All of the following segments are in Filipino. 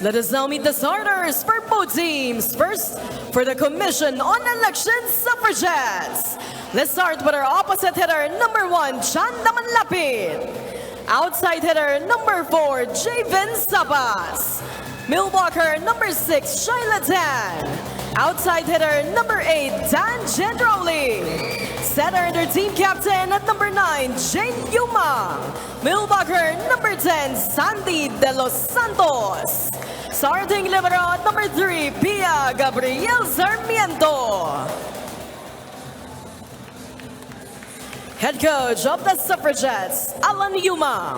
Let us now meet the starters for both teams. First, for the Commission on Elections, Suffragettes. Let's start with our opposite hitter, number 1, Chan Damanlapit. Outside hitter, number 4, Javin Sabas. Millwalker, number 6, Shaila Tan. Outside hitter, number 8, Dan Gendroli. Setter and their team captain at number 9, Jane Yuma. Millwalker, number 10, Sandy De Los Santos. Starting libero at number 3, Pia Gabriel Sarmiento. Head coach of the Suffragettes, Alan Yuma.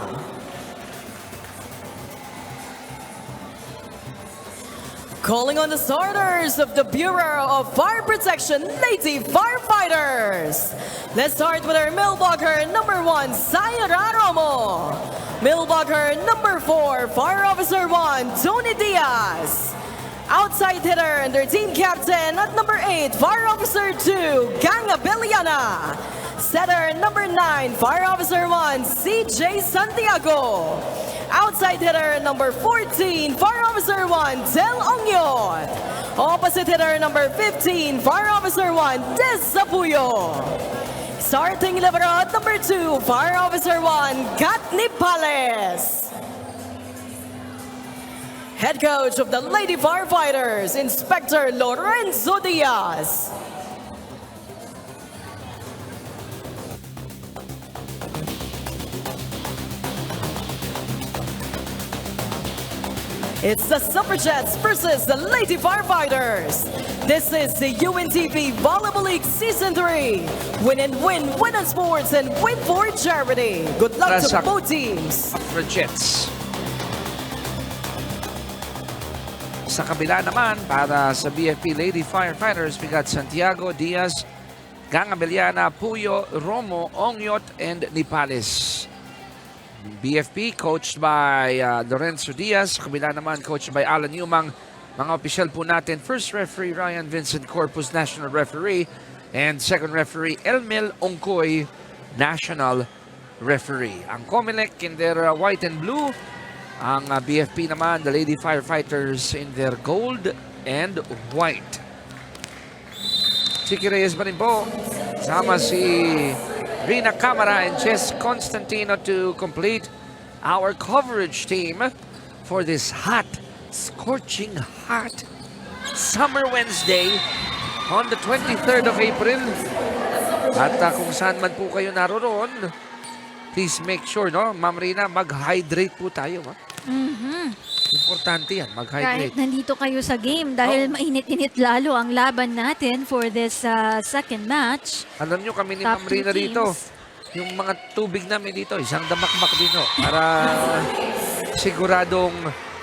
Calling on the starters of the Bureau of Fire Protection, Lady Firefighters. Let's start with our Millwalker, number 1, Sayara Romo. Millwalker, number 4, Fire Officer 1, Tony Diaz. Outside hitter and their team captain at number 8, Fire Officer 2, Gang Abeliana. Setter, number 9, Fire Officer 1, CJ Santiago. Outside hitter, number 14, Fire Officer 1, Del Ongyon. Opposite hitter, number 15, Fire Officer 1, Des Zapuyo. Starting libero at number 2, Fire Officer 1, Kat Nipales. Head coach of the Lady Firefighters, Inspector Lorenzo Diaz. It's the Suffragettes versus the Lady Firefighters. This is the UNTV Volleyball League Season 3. Win and win, win on sports, and win for charity. Good luck to both teams. Suffragettes. Sa kabila naman, para sa BFP Lady Firefighters, we got Santiago, Diaz, Gang Abeliana, Puyo, Romo, Ongyot, and Nipales. BFP coached by Lorenzo Diaz. Kabila naman coached by Alan Yumang. Mga opisyal po natin, first referee Ryan Vincent Corpus, national referee. And second referee Elmel Ongkoy, national referee. Ang COMELEC in their white and blue. Ang BFP naman, the Lady Firefighters in their gold and white. Chiki Reyes ba rin po? Sama si Rina Camara and Jess Constantino to complete our coverage team for this hot, scorching hot summer Wednesday on the 23rd of April. At kung saan man po kayo naroon, please make sure, no, Ma'am Rina, mag-hydrate po tayo. Ha? Importante yan, mag-hydrate. Kahit nandito kayo sa game dahil mainit-init lalo ang laban natin for this second match. Alam nyo, kami ni Ma'am Rina dito, yung mga tubig namin dito, isang damakmak dito para siguradong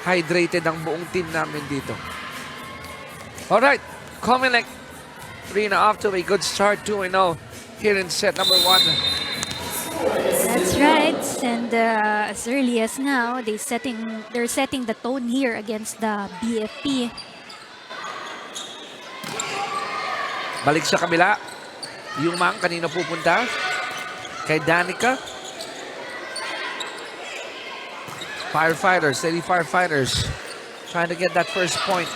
hydrated ang buong team namin dito. Alright, COMELEC, Rina off to a good start, 2-0 here in set number 1. That's right, and as early as now, they're setting the tone here against the BFP. Balik sa kabila. Yung Mang kanina pupunta kay Danica. Firefighters, Lady Firefighters trying to get that first point.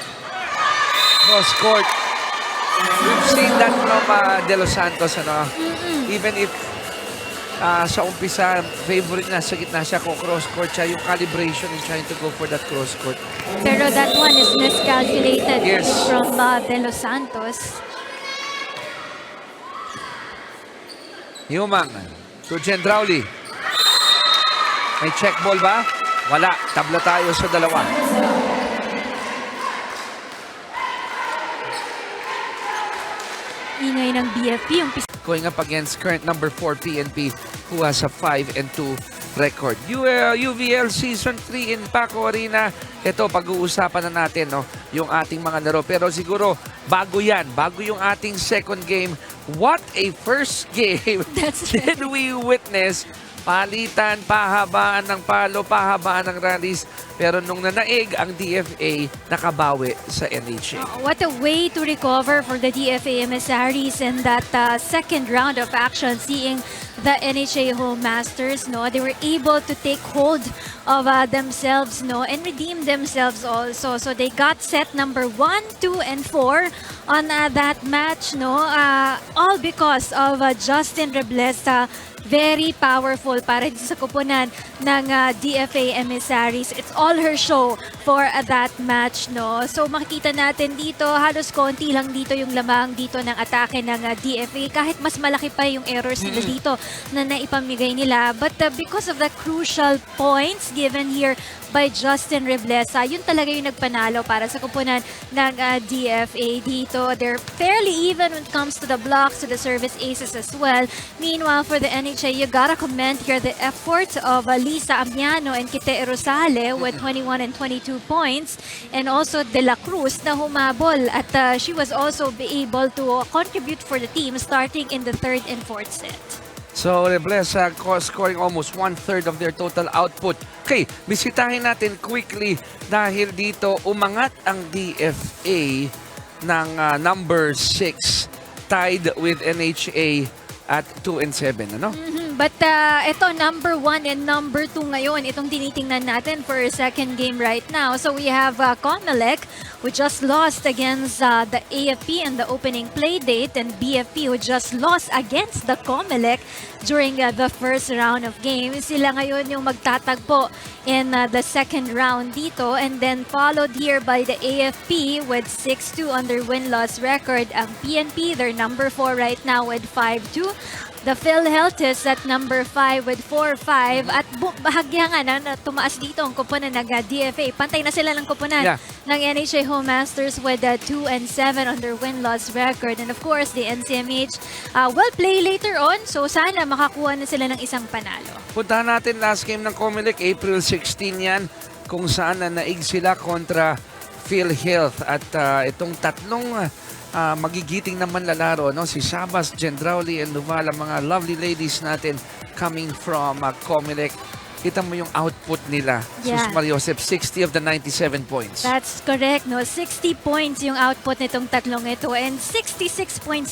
Cross court. We've seen that from De Los Santos, ano? Even if sa umpisa, favorite na sa gitna siya kung cross-court siya, yung calibration and trying to go for that cross-court. Pero that one is miscalculated Yes. from De Los Santos. Humang to Gendrauli. May check ball ba? Wala. Tabla tayo sa dalawa. Ingay ng BFP yung Going up against current number 4 PNP who has a 5-2 record. UVL Season 3 in Paco Arena. Ito, pag-uusapan na natin, no, yung ating mga laro. Pero siguro, bago yan. Bago yung ating second game. What a first game did we witness? Palitan, pahabaan ng palo, pahabaan ng rallies. Pero nung nanaig ang DFA, nakabawi sa NHA. What a way to recover for the DFA emissaries in that second round of action, seeing the NHA Home Masters, no, they were able to take hold of themselves, no, and redeem themselves also. So they got set number 1, 2, and 4 on that match, no, all because of Justin Reblesa. Very powerful para dito sa kupunan ng DFA emissaries. It's all her show for that match, no? So makikita natin dito, halos konti lang dito yung lamang dito ng atake ng DFA. Kahit mas malaki pa yung errors nila dito na naipamigay nila. But because of the crucial points given here by Justin Reblesa, yun talaga yung nagpanalo para sa kupunan ng DFA dito. They're fairly even when it comes to the blocks, to the service aces as well. Meanwhile, for the NHA, you gotta commend here the efforts of Lisa Amiano and Kite Rosale with 21 and 22 points, and also De La Cruz na humabol at she was also able to contribute for the team starting in the 3rd and 4th set. So, Reblesa scoring almost 1/3 of their total output. Okay, bisitahin natin quickly dahil dito umangat ang DFA ng number 6, tied with NHA at 2 and 7, ano? But ito, number 1 and number 2 ngayon, itong tinitingnan natin for a second game right now. So we have COMELEC, who just lost against the AFP in the opening play date, and BFP, who just lost against the COMELEC during the first round of games. Sila ngayon yung magtatagpo in the second round dito, and then followed here by the AFP with 6-2 on their win-loss record. Ang PNP, they're number 4 right now with 5-2. The PhilHealth is at number 5 with 4-5. At bahagya nga na tumaas dito ang kupunan ng DFA. Pantay na sila ng kupunan ng NHA Home Masters with 2 and 7 on their win-loss record. And of course, the NCMH will play later on. So sana makakuha na sila ng isang panalo. Puntahan natin last game ng COMELEC, April 16 yan, kung saan naig sila kontra PhilHealth. At itong tatlong magigiting naman lalaro, no? Si Sabas, Gendrauli, and Nuvala, mga lovely ladies natin coming from COMELEC. Kita mo yung output nila. Sus Mariosep, 60 of the 97 points. That's correct, no? 60 points yung output nitong tatlong ito, and 66.6%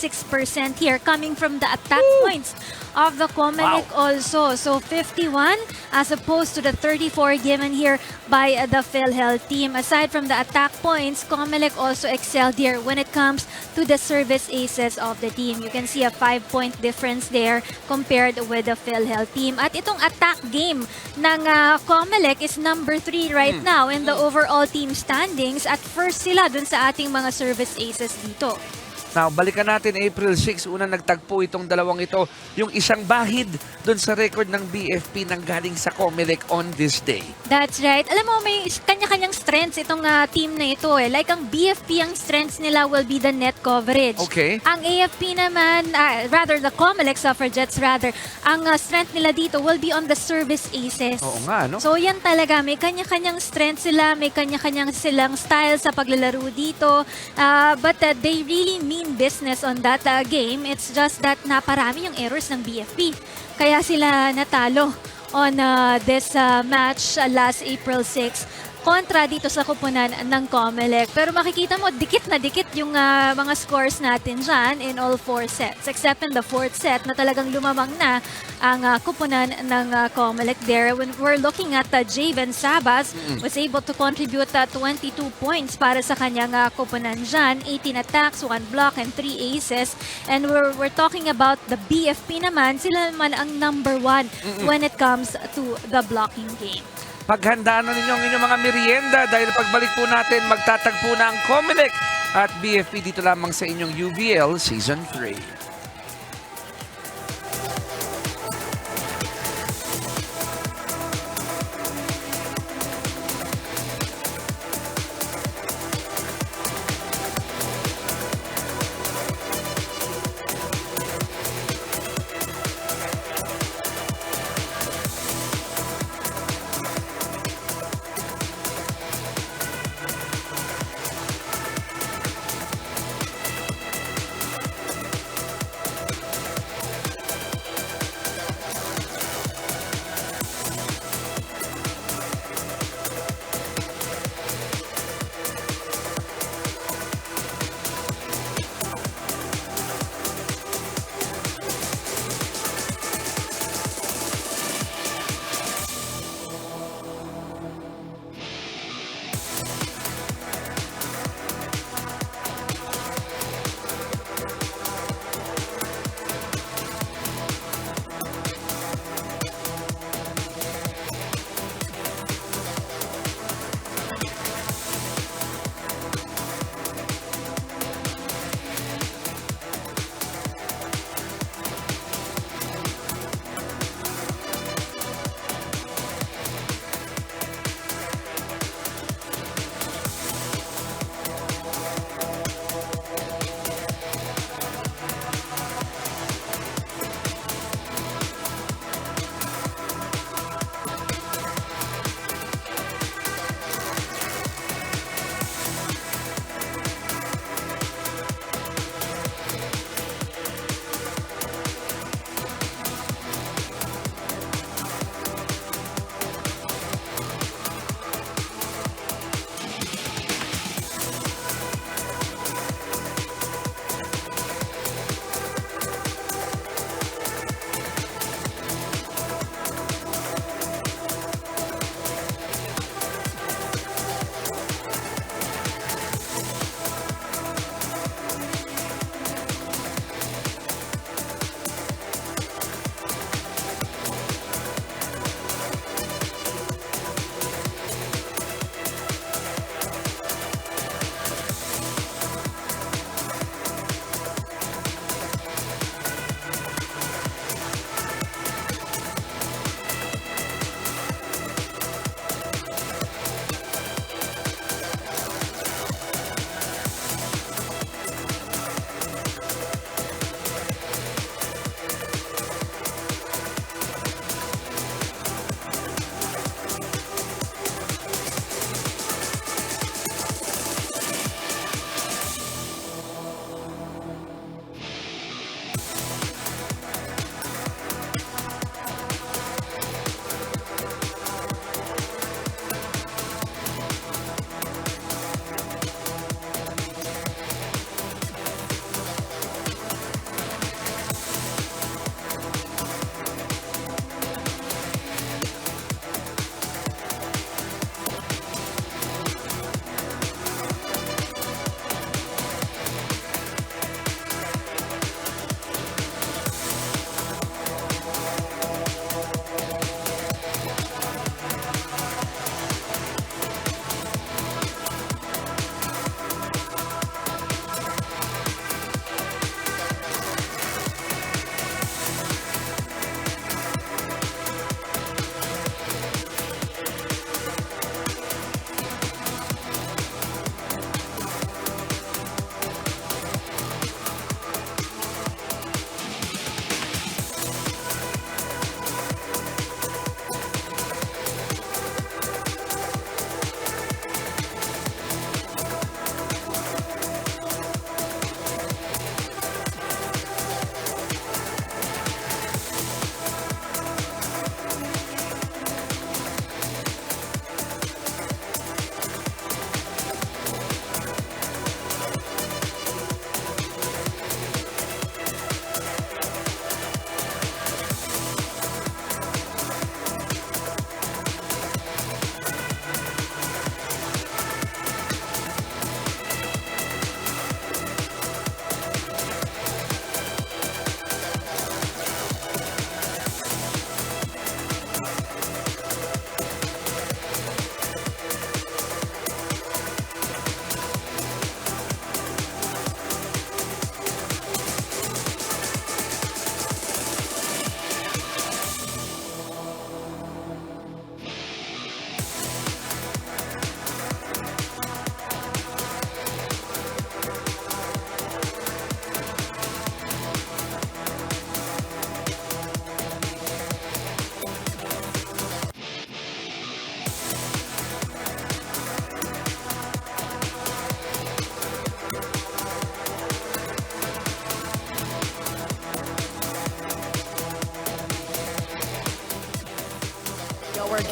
here coming from the attack points of the COMELEC also. So 51 as opposed to the 34 given here by the PhilHealth team. Aside from the attack points, COMELEC also excelled here when it comes to the service aces of the team. You can see a 5-point difference there compared with the PhilHealth team. At itong attack game ng COMELEC is number 3 right now in the overall team standings. At first sila dun sa ating mga service aces dito. Now, balikan natin April 6, unang nagtagpo itong dalawang ito. Yung isang bahid doon sa record ng BFP nang galing sa COMELEC on this day. That's right. Alam mo, may kanya-kanyang strengths itong team na ito eh. Like ang BFP, ang strengths nila will be the net coverage. Okay. Ang AFP naman, rather the COMELEC Suffragettes rather, ang strength nila dito will be on the service aces. Oo nga, no? So yan talaga, may kanya-kanyang strengths sila, may kanya-kanyang silang style sa paglalaro dito. But they really mean business on that game. It's just that naparami yung errors ng BFP. Kaya sila natalo on this match last April 6 kontra dito sa kupunan ng COMELEC. Pero makikita mo, dikit na dikit yung mga scores natin dyan in all 4 sets. Except in the 4th set na talagang lumamang na ang kupunan ng COMELEC there. When we're looking at Javen Sabas, was able to contribute 22 points para sa kanyang kupunan dyan. 18 attacks, 1 block, and 3 aces. And we're talking about the BFP naman. Sila naman ang number 1 when it comes to the blocking game. Paghandaan na ninyo ang inyong mga merienda dahil pagbalik po natin, magtatagpo na ang COMELEC at BFP dito lamang sa inyong UVL Season 3.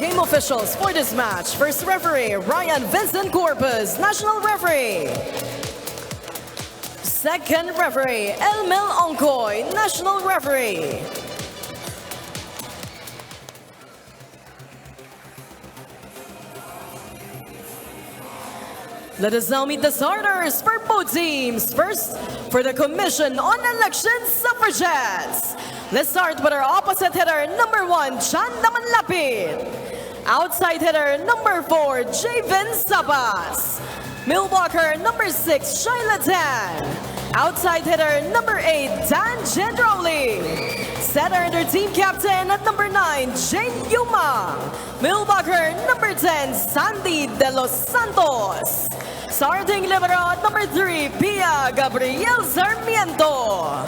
game officials for this match. First referee, Ryan Vincent Corpus, national referee. Second referee, Elmel Ongkoy, national referee. Let us now meet the starters for both teams. First, for the Commission on Elections, Suffragettes. Let's start with our opposite hitter, number 1, Chanda Manlapit. Outside hitter, number 4, Javen Sabas. Millwalker, number 6, Shaila Tan. Outside hitter, number 8, Dan Gendroli. Setter and their team captain at number 9, Jane Yuma. Millwalker, number 10, Sandy De Los Santos. Starting libero at number 3, Pia Gabriel Sarmiento.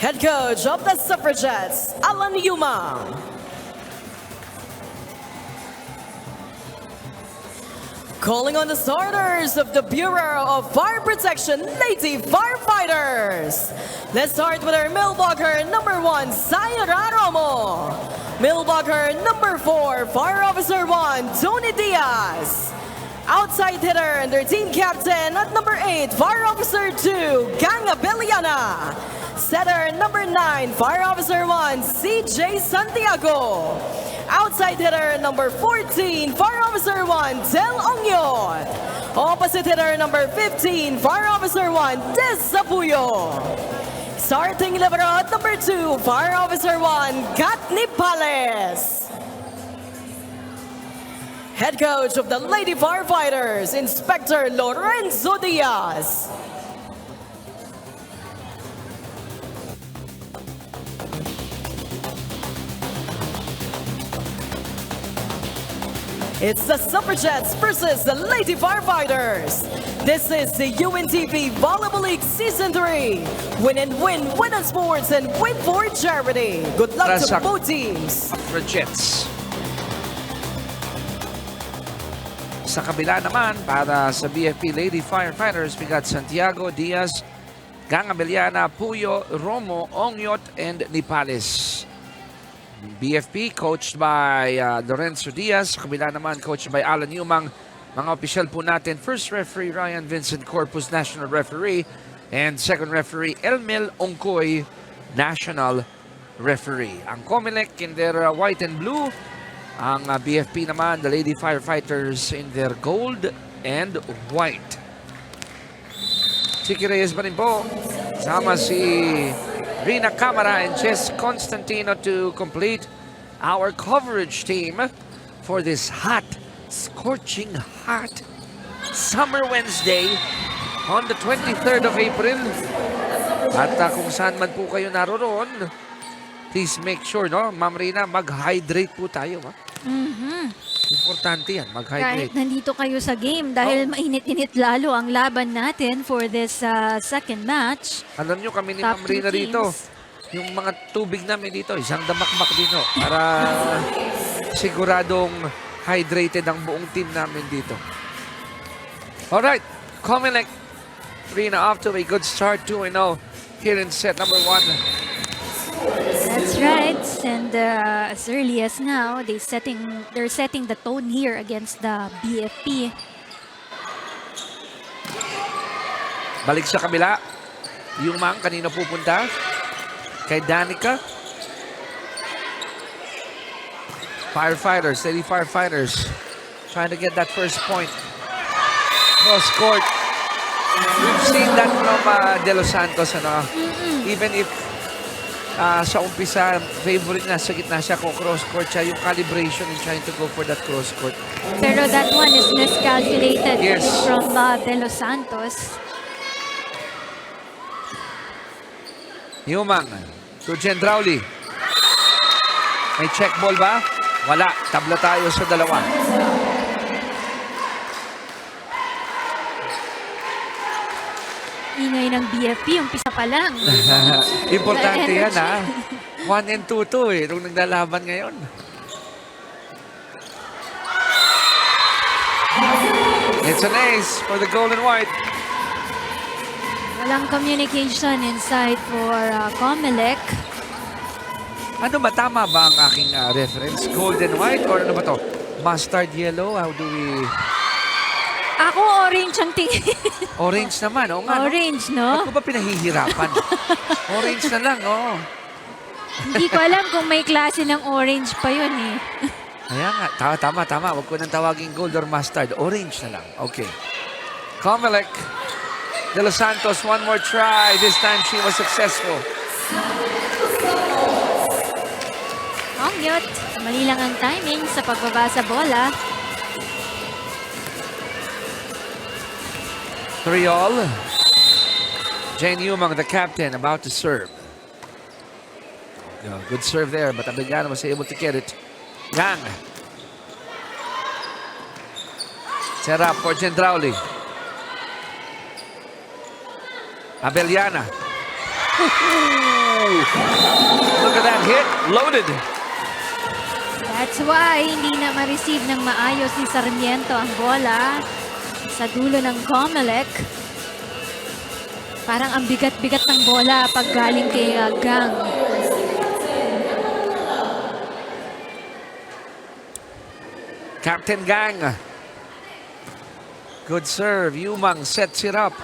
Head coach of the Suffragettes, Alan Yuma. Calling on the starters of the Bureau of Fire Protection, Lady Firefighters. Let's start with our Millwalker, number 1, Sayara Romo. Millwalker, number 4, Fire Officer 1, Tony Diaz. Outside hitter and their team captain at number 8, Fire Officer 2, Gang Abeliana. Setter, number 9, Fire Officer 1, CJ Santiago. Outside hitter, number 14, Fire Officer 1, Tel Ongyon. Opposite hitter, number 15, Fire Officer 1, Des Zapuyo. Starting libero at number 2, Fire Officer 1, Katni Pales. Head coach of the Lady Firefighters, Inspector Lorenzo Diaz. It's the Suffragettes versus the Lady Firefighters. This is the UNTV Volleyball League Season 3. Win and win, win on sports, and win for charity. Good luck to both teams. Suffragettes. Sa kabila naman, para sa BFP Lady Firefighters, we got Santiago, Diaz, Gang Abeliana, Puyo, Romo, Ongyot, and Nipales. BFP coached by Lorenzo Diaz. Kabila naman coached by Alan Yumang. Mga opisyal po natin, first referee Ryan Vincent Corpus, national referee. And second referee Elmel Ongkoy, national referee. Ang COMELEC in their white and blue. Ang BFP naman, the Lady Firefighters in their gold and white. Chicky Reyes pa rin po. Sama si Rina Camara and Jess Constantino to complete our coverage team for this hot, scorching hot summer Wednesday on the 23rd of April. At kung saan man po kayo naroon, please make sure, no, Ma'am Rina, mag-hydrate po tayo. Importante yan, mag-hydrate. Kahit nandito kayo sa game dahil mainit-init lalo ang laban natin for this second match. Alam nyo, kami ni Ma'am Rina rito, yung mga tubig namin dito, isang damakmak dito para siguradong hydrated ang buong team namin dito. Alright, COMELEC, Rina off to a good start, 2-0 here in set number 1. That's right, and as early as now, they're setting the tone here against the BFP. Balik sa kabila. Yung mang kanina pupunta kay Danica. Firefighters, Lady Firefighters trying to get that first point. Cross court. We've seen that from De Los Santos. Even if sa umpisa, favorite na sa gitna siya kung cross-court siya, yung calibration in trying to go for that cross-court. Pero that one is miscalculated Yes. from De Los Santos. Humang to Gendrauli. May check ball ba? Wala. Tabla tayo sa dalawa. Ingay ng BFP, umpisa pa lang. Importante The yan, ha? 1 and 2 to eh, nung naglalaban ngayon. It's an ace for the gold and white. Walang communication inside for COMELEC. Ano ba, tama ba ang aking reference? Gold and white or ano ba to? Mustard yellow? How do we... Ako orange ang tingin. Orange naman, oo nga. Orange, No? no? Ba't ko ba pinahihirapan? Orange na lang, oo. Hindi ko alam kung may klase ng orange pa yun eh. Kaya nga, tama. Huwag ko nang tawagin gold or mustard. Orange na lang. Okay. COMELEC de Los Santos, one more try. This time she was successful. Ongyot, mali lang ang timing sa pagbaba sa bola. 3-all. Jane Umang, the captain, about to serve. Good serve there, but Abellana was able to get it. Gang. Set up for Gendrauli. Abellana. Look at that hit. Loaded. That's why hindi na ma-receive ng maayos ni Sarmiento ang bola sa dulo ng COMELEC. Parang ang bigat-bigat ng bola pag galing kay Gang. Captain Gang. Good serve. Umang sets it up.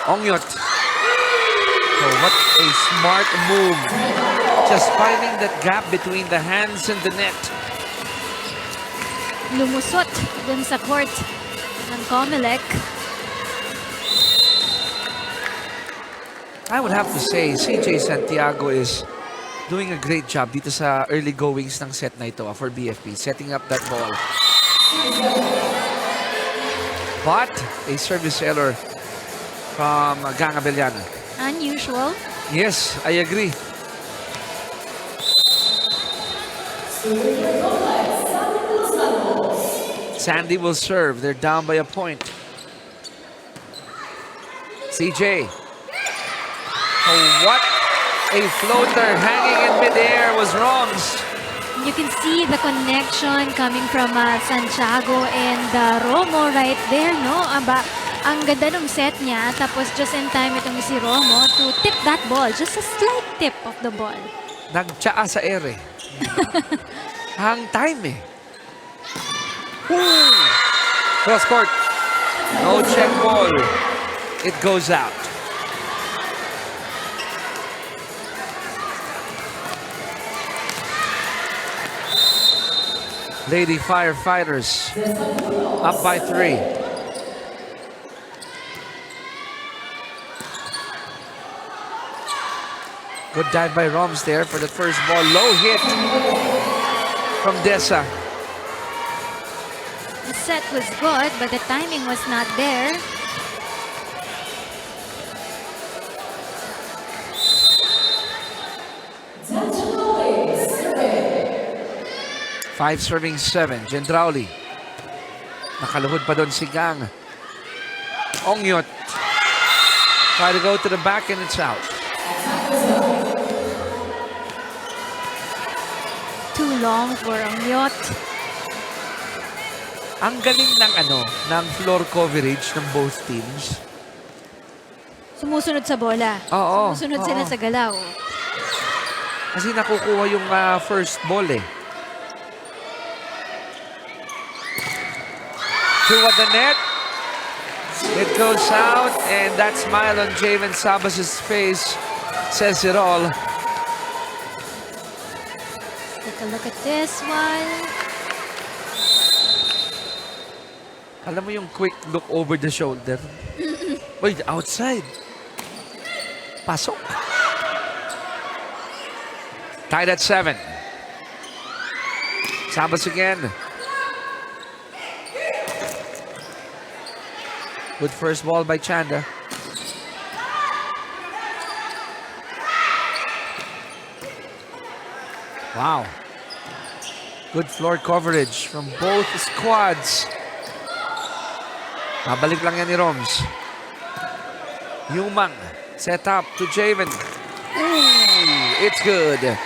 Ongyot. Oh, what a smart move. Just finding that gap between the hands and the net. Lumusot dun sa court ng COMELEC. I would have to say, CJ Santiago is doing a great job dito sa early goings ng set na ito for BFP, setting up that ball. But a service error from Gang Abellana. Unusual. Yes, I agree. Sandy will serve. They're down by a point. CJ. Oh, what a floater hanging in midair was Roms. You can see the connection coming from Santiago and Romo right there, no? Aba, ang ganda ng set niya. Tapos just in time itong si Romo to tip that ball. Just a slight tip of the ball. Nagtsaa sa ere. Hang time eh. Cross court. No check ball. It goes out. Lady Firefighters up by 3. Good dive by Roms there for the first ball. Low hit from Dessa. The set was good, but the timing was not there. Five serving 7. Gendrauli. Nakaluhod pa doon si Gang. Ongyot. Try to go to the back and it's out. Too long for Ongyot. Ang galing ng floor coverage ng both teams. Sumusunod sa bola. Oo. Sumusunod sila sa galaw. Kasi nakukuha yung first ball eh. Two at the net. It goes out, and that smile on Javen Sabas' face says it all. Take a look at this one. Alam mo yung quick look over the shoulder? Wait, outside. Pasok. Tied at 7. Sabas again. Good first ball by Chanda. Wow. Good floor coverage from both squads. Mabalik lang yan ni Roms. Umang set up to Javen. Ooh, it's good. Down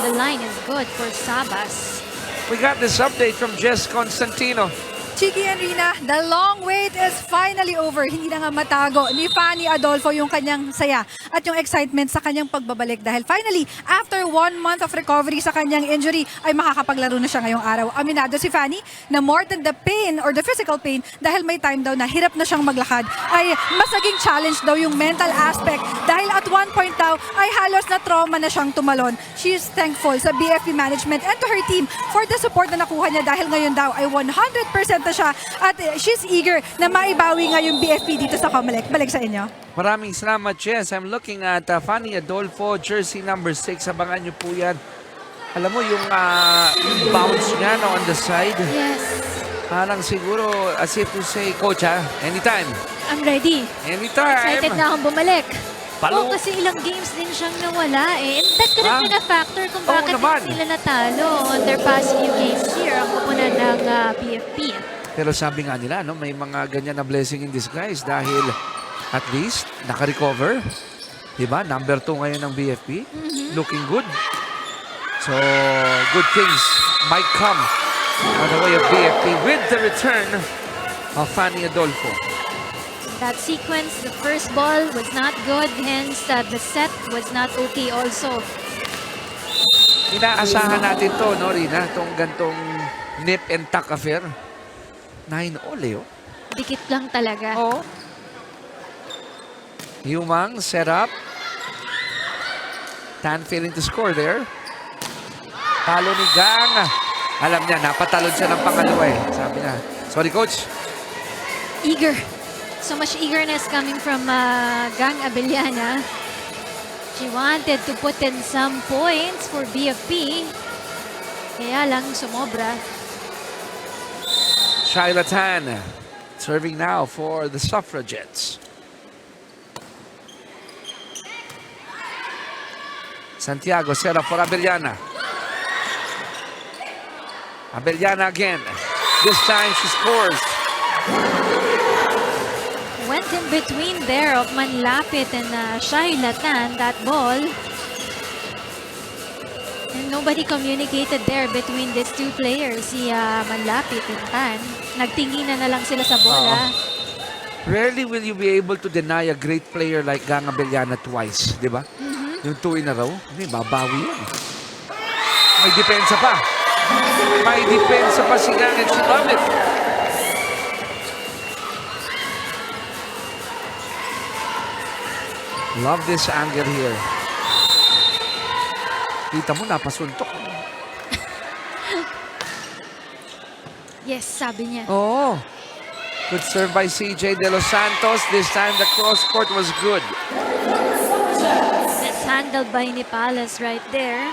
the line is good for Sabas. We got this update from Jess Constantino. Chiki and Rina, the long wait is finally over. Hindi na nga matago ni Fanny Adolfo yung kanyang saya at yung excitement sa kanyang pagbabalik dahil finally, after 1 month of recovery sa kanyang injury, ay makakapaglaro na siya ngayong araw. Aminado si Fanny na more than the pain or the physical pain dahil may time daw na hirap na siyang maglakad, ay mas naging challenge daw yung mental aspect dahil at one point daw ay halos na trauma na siyang tumalon. She is thankful sa BFP management and to her team for the support na nakuha niya dahil ngayon daw ay 100% na siya at she's eager na maibawi nga yung BFP dito sa COMELEC. Balik sa inyo. Maraming salamat, Jess. I'm looking at Fanny Adolfo, jersey number 6. Abangan niyo po yan. Alam mo, yung bounce niya on the side. Yes. Parang siguro, as if to say, Coach, anytime. I'm ready. Anytime. Excited na akong bumalik. Palo. Kasi ilang games din siyang nawala eh. And that could have been a factor kung bakit naman. sila natalo on their past few games here, ang kupunan ng BFP. Pero sabi nga nila, no, may mga ganyan na blessing in disguise dahil at least naka-recover. Diba? Number 2 ngayon ng BFP. Looking good. So, good things might come on the way of BFP with the return of Fanny Adolfo. That sequence, the first ball was not good, hence the set was not okay also. Inaasahan natin to, no, Rina? Itong gantong nip and tuck affair. 9-all, eh, oh. Dikit lang talaga. Oo. Humang set up. Tan failing to score there. Talo ni Gang. Alam niya, napatalon siya ng pangalawa eh. Sabi na, sorry coach. Eager. So much eagerness coming from Gang Abellana. She wanted to put in some points for BFP. Kaya lang sumobra. Shyla Tan serving now for the Suffragettes. Santiago set up for Abellana. Abellana again. This time she scores. Went in between there of Manlapit and Shyla Tan, that ball. And nobody communicated there between these two players, si Manlapit and Tan. Nagtinginan na lang sila sa bola. Rarely will you be able to deny a great player like Gang Abellana twice, di ba? Yung 2 in a row, hindi, babawi yan. May depensa pa. May depensa pa si Gang and she loved it. Love this angle here. Kita mo, napasuntok. Yes, sabi niya. Oh, good serve by CJ De Los Santos. This time the cross court was good. It's handled by Nipales right there.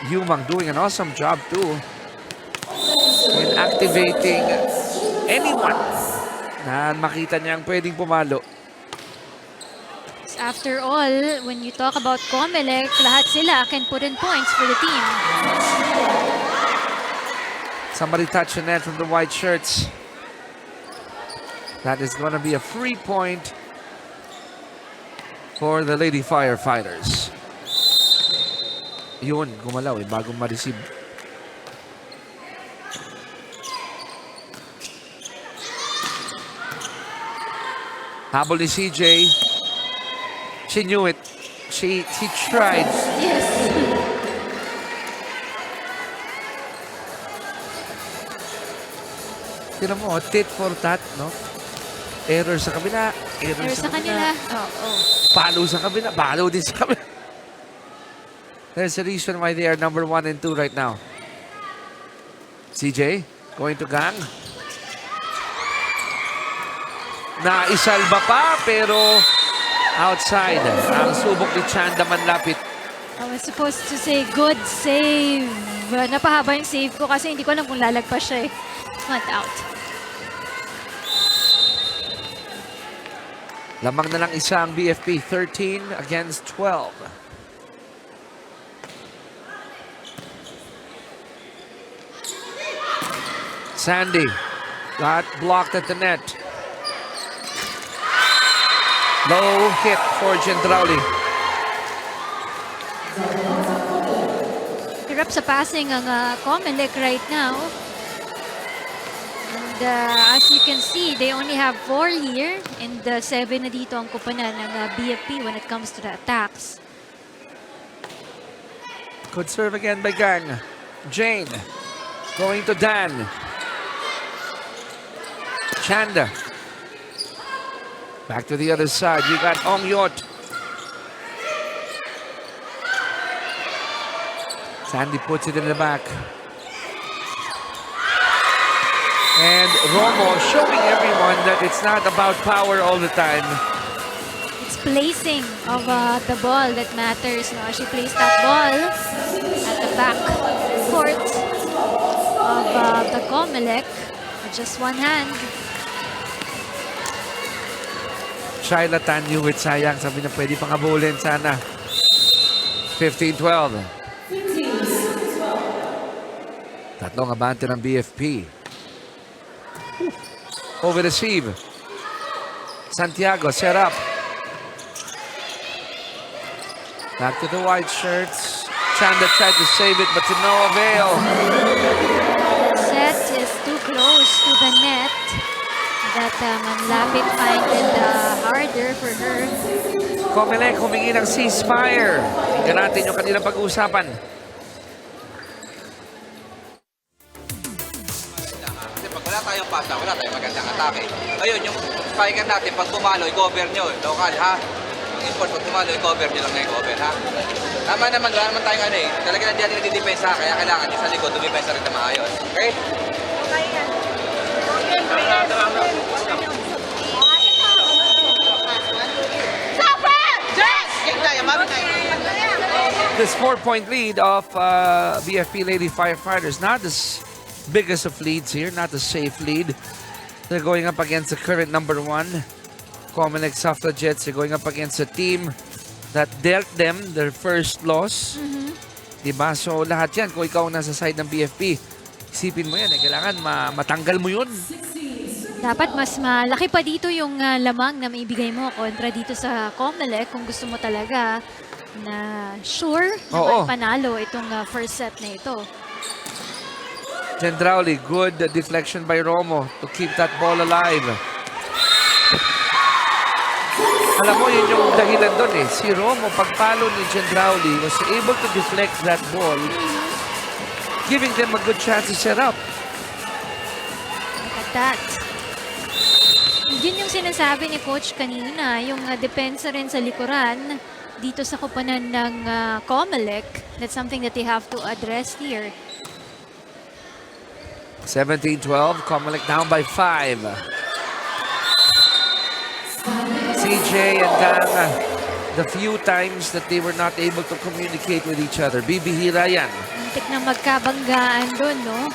Humang doing an awesome job too in activating anyone na makita niyang pwedeng pumalo. After all, when you talk about COMELEC, lahat sila can put in points for the team. Somebody touched the net from the white shirts. That is going to be a free point for the Lady Firefighters. Yun, gumalaw eh, bagong ma-receive. Habol ni CJ. She knew it. She tried. Yes. Tira mo, tit for tat, no? Error sa kabila. Error Pero sa kanila, Palo sa kabila. Palo din sa kabila. There's a reason why they are number 1 and 2 right now. CJ, going to Gang. Naisalba pa, pero outside. Ang subok ni Chanda Manlapit. I was supposed to say good save. Napahaba yung save ko kasi hindi ko alam kung lalagpas siya eh. Went out. Lamang na lang isa ang BFP. 13 against 12. Sandy got blocked at the net. Low hit for Gendrauli. hirap sa passing ang COMELEC right now. And as you can see, they only have 4 here. And 7 na dito ang kupanan ng BFP when it comes to the attacks. Good serve again by Gang. Jane going to Dan. Chanda. Back to the other side. You got Ongyot. Sandy puts it in the back. And Romo showing everyone that it's not about power all the time. It's placing of the ball that matters. No? She placed that ball at the back court of the COMELEC with just one hand. Shyla Tanyuwit, sayang. Sabi na pwede pang habulin sana. 15-12. Tatlong abante ng BFP. Over receive. Santiago set up. Back to the white shirts. Chanda tried to save it but to no avail. Set is too close to the net. That Manlapit find it harder for her. COMELEC humingi ng ceasefire. Tingnan natin yung kanilang pag-uusapan. Kasi pag wala tayong pasa, wala tayong magandang atake. Ngayon, yung spiker natin, pag pumalo, i-cover nyo. Local, ha? Yung sport, pag pumalo, i-cover nyo lang na i-cover, ha? Tama naman, wala naman tayong ano eh. Talaga na diyan nagdidepensa, kaya kailangan yung sa likod, dumipensa rin na maayos. Okay? This 4-point lead of BFP Lady Firefighters, not as biggest of leads here, not a safe lead. They're going up against the current number 1, COMELEC Suffragettes. They're going up against a team that dealt them their first loss. Diba? So lahat yan, kung ikaw nasa side ng BFP, isipin mo yan, kailangan matanggal mo yun. Dapat mas malaki pa dito yung lamang na maibigay mo kontra dito sa COMELEC kung gusto mo talaga na sure na panalo itong first set na ito. Gendrauli, good deflection by Romo to keep that ball alive. Alam mo, yun yung dahilan doon eh. Si Romo, pagpalo ni Gendrauli, was able to deflect that ball, giving them a good chance to set up. Look at that. Yun yung sinasabi ni Coach kanina, yung depensa rin sa likuran dito sa kupanan ng COMELEC. That's something that they have to address here. 17-12, COMELEC down by 5. CJ and Gang, the few times that they were not able to communicate with each other. Bibihira yan. Muntik na magkabanggaan doon, no?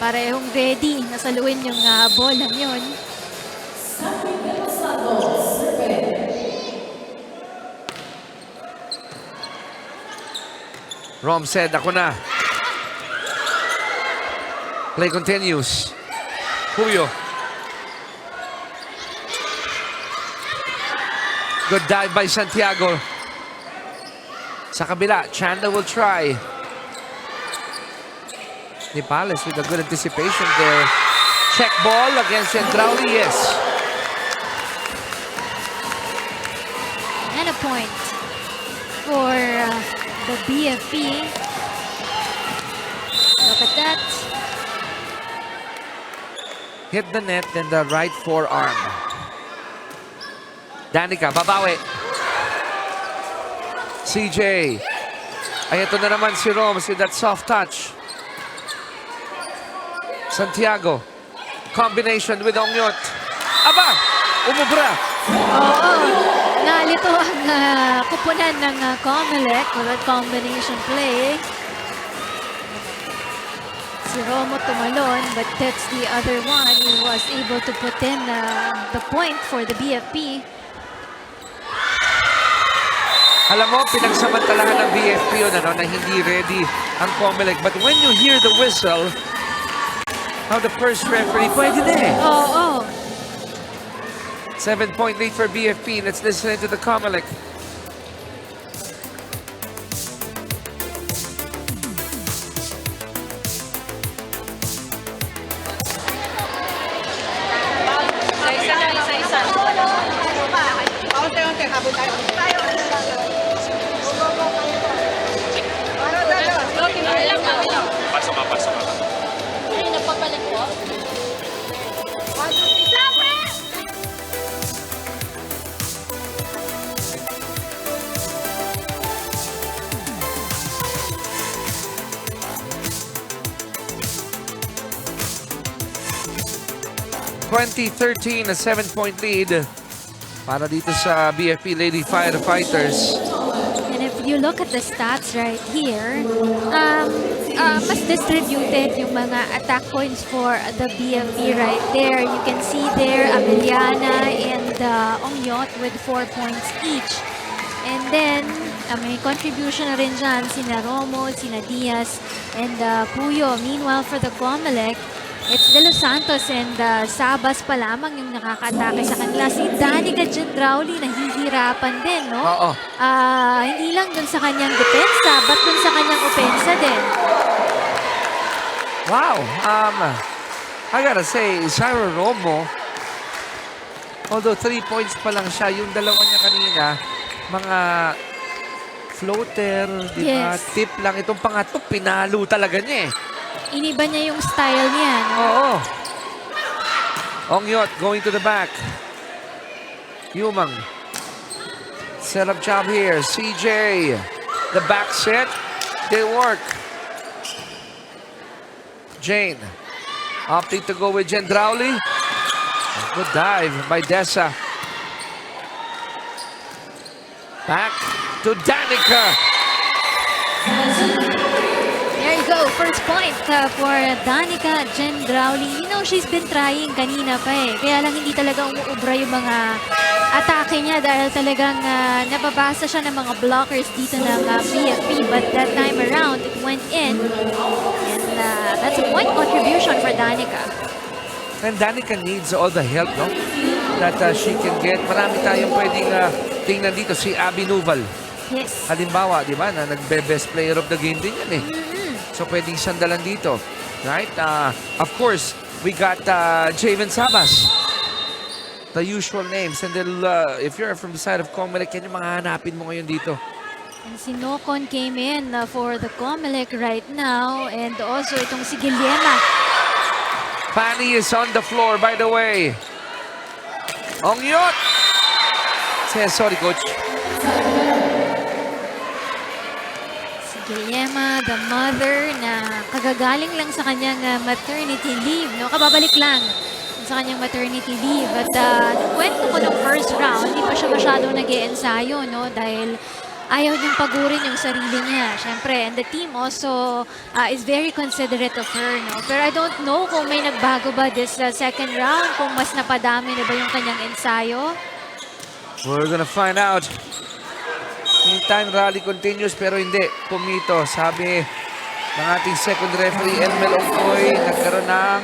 Parehong ready. Nasaluin yung bola yun. Rom said, ako na. Play continues. Puyo. Good dive by Santiago. Sa kabila, Chanda will try. Nipales with a good anticipation there. Check ball against Gendrauli, yes. And a point for the BFP. Look at that. Hit the net and the right forearm. Danica, babawi. CJ. Ay, ito na naman si Roms with that soft touch. Santiago. Combination with Ongyot. Aba! Umubra! Oo. Nalito ang kupunan ng COMELEC with that combination play. Si Romo tumalon, but that's the other one who was able to put in the point for the BFP. Alam mo, pinagsamantalahan ng BFP yun, na hindi ready ang COMELEC. But when you hear the whistle, how the first referee, pwede na eh. Oo. 7-point lead for BFP. Let's listen to the COMELEC. ...2013, a 7-point lead para dito sa BFP Lady Firefighters. And if you look at the stats right here, mas distributed yung mga attack points for the BMP right there. You can see there, Ameliana and Ongyot with 4 points each. And then, may contribution na rin dyan, sina Romo, sina Diaz, and Puyo. Meanwhile, for the COMELEC, it's De Los Santos and Sabas pa lamang yung nakaka-atake sa kanila. Si Danica Gendrauli nahihirapan din, no? Oo. Hindi lang dun sa kanyang depensa, but dun sa kanyang opensa din. Wow. I gotta say, Syra Romo, although 3 points pa lang siya, yung dalawa niya kanina, mga floater, di ba? Yes. Tip lang. Itong pangatlo, pinalo talaga niya eh. Iniba niya yung style niya, no? Oo. Ongyot going to the back. Yumang. Set up job here. CJ. The back set. They work. Jane. Opting to go with Gendrauli. Good dive by Dessa. Back to Danica. There you go. First point for Danica Gendrauli. You know, she's been trying kanina pa eh. Kaya lang hindi talaga umuubra yung mga atake niya dahil talagang nababasa siya ng mga blockers dito ng BFP. But that time around, it went in. And that's a point contribution for Danica. And Danica needs all the help, no? That she can get. Marami tayong pwedeng tingnan dito. Si Abby Nuval. Yes. Halimbawa, di ba, na nagbe-best player of the game din yan eh. So, pwedeng sandalan dito. Right? Of course, we got Javen Sabas. The usual names. And then, if you're from the side of COMELEC, yan yung mga hanapin mo ngayon dito. And si Nocon came in for the COMELEC right now. And also itong si Guillermo. Fanny is on the floor, by the way. Ongyot! Sorry, coach. Guillermo, the mother na kagagaling lang sa kanyang maternity leave, no? Kababalik lang sa kanyang maternity leave. At kwento ko ng first round, hindi pa siya masyadong nag-e-ensayo, no? Dahil ayaw niyang pagurin yung sarili niya, syempre. And the team also is very considerate of her, no? Pero I don't know kung may nagbago ba this second round, kung mas napadami na ba yung kanyang ensayo. We're gonna find out. Meantime, rally continues pero hindi pumito. Sabi ng ating second referee, Elmel Ongkoy, nagkaroon ng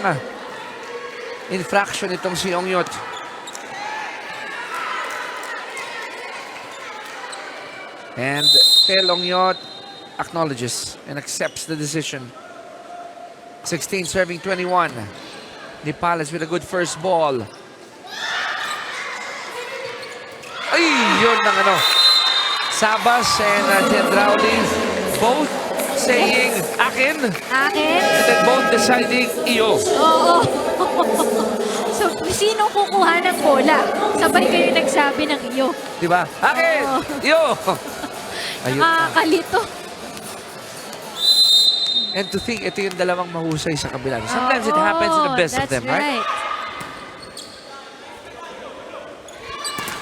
infraction itong si Ongyot. And Tel Ongyot acknowledges and accepts the decision. 16 serving 21. Nipales with a good first ball. Ay, yun ng ano. Sabas and Gendrauli both saying akin. Akin? And then both deciding iyo. Oo. So, sino kukuha ng bola? Sabay kayo nagsabi ng iyo. Diba? Akin! Iyo! Ayun na. Kalito. And to think, ito yung dalawang mahusay sa kabila. Sometimes it happens in the best of them, right?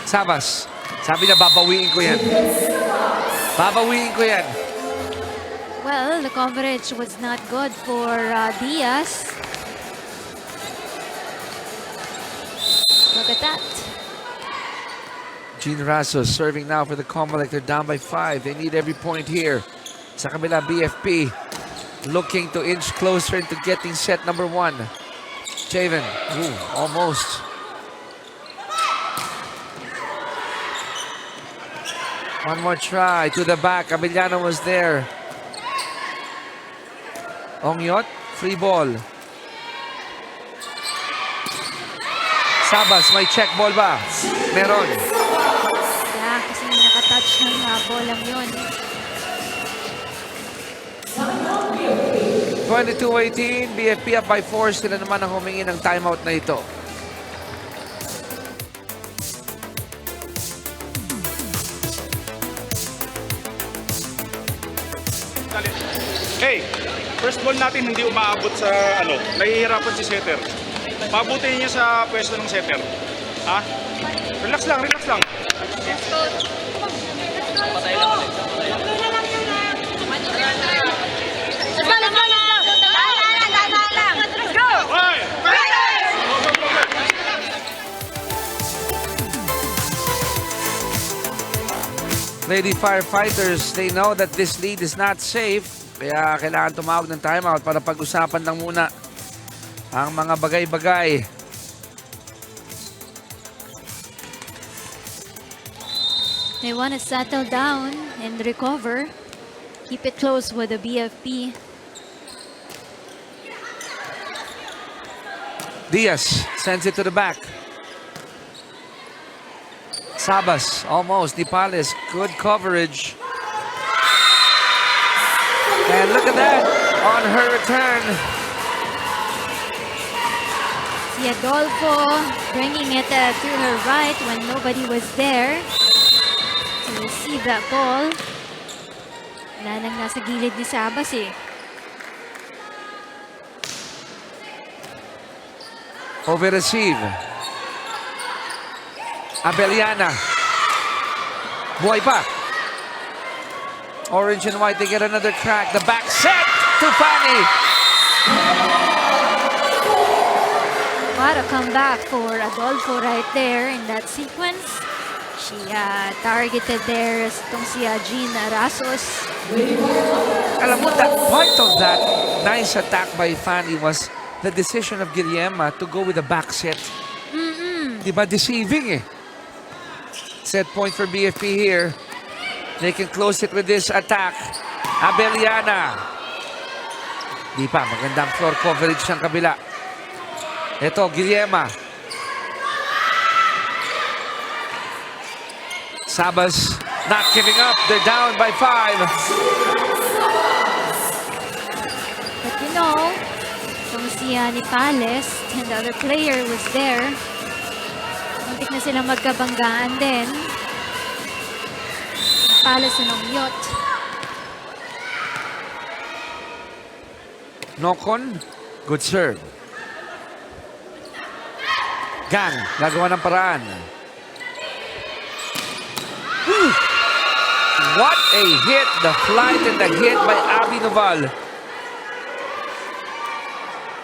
Sabas. Sabi na, babawiin ko yan. Babawiin ko yan. Well, the coverage was not good for Diaz. Look at that. Gene Rasos serving now for the COMELEC. They're down by 5. They need every point here. Sa kabila, BFP looking to inch closer into getting set number 1. Javen. Ooh, almost. One more try to the back. Abellano was there. Ongyot, free ball. Sabas, may check ball ba? Meron. Yeah, ng bolang yun. 22-18, BFP up by 4. Sila naman ang humingi ng timeout na ito. Hey, first ball natin hindi umaabot sa nahihirapan si setter. Pabutin niya sa pwesto ng setter. Ha? Relax lang, relax lang. Lady Firefighters, they know that this lead is not safe. Kaya kailangan tumawag ng timeout para pag-usapan lang muna ang mga bagay-bagay. They want to settle down and recover. Keep it close with the BFP. Diaz sends it to the back. Sabas, almost. Nipales, good coverage. And look at that, on her return. Si Adolfo bringing it to her right when nobody was there to receive that ball. Wala nang nasa gilid ni Sabas eh. Over-receive. Abeliana. Buhay pa. Orange and white, they get another crack. The back set to Fanny. What a comeback for Adolfo right there in that sequence. She targeted there itong si Jean Rasos. Alam mo, that part of that nice attack by Fanny was the decision of Guillema to go with the back set. Diba, deceiving eh. Set point for BFP here. They can close it with this attack. Abeliana. Di pa, magandang floor coverage ng kabila. Ito, Guillema. Sabas not giving up. They're down by 5. But you know, kung si Nipales and the other player was there, muntik na silang magkabanggaan din. Nipales and Omyot. Nokon, good serve. Gang, nagawa ng paraan. What a hit! The flight and the hit by Abby Noval.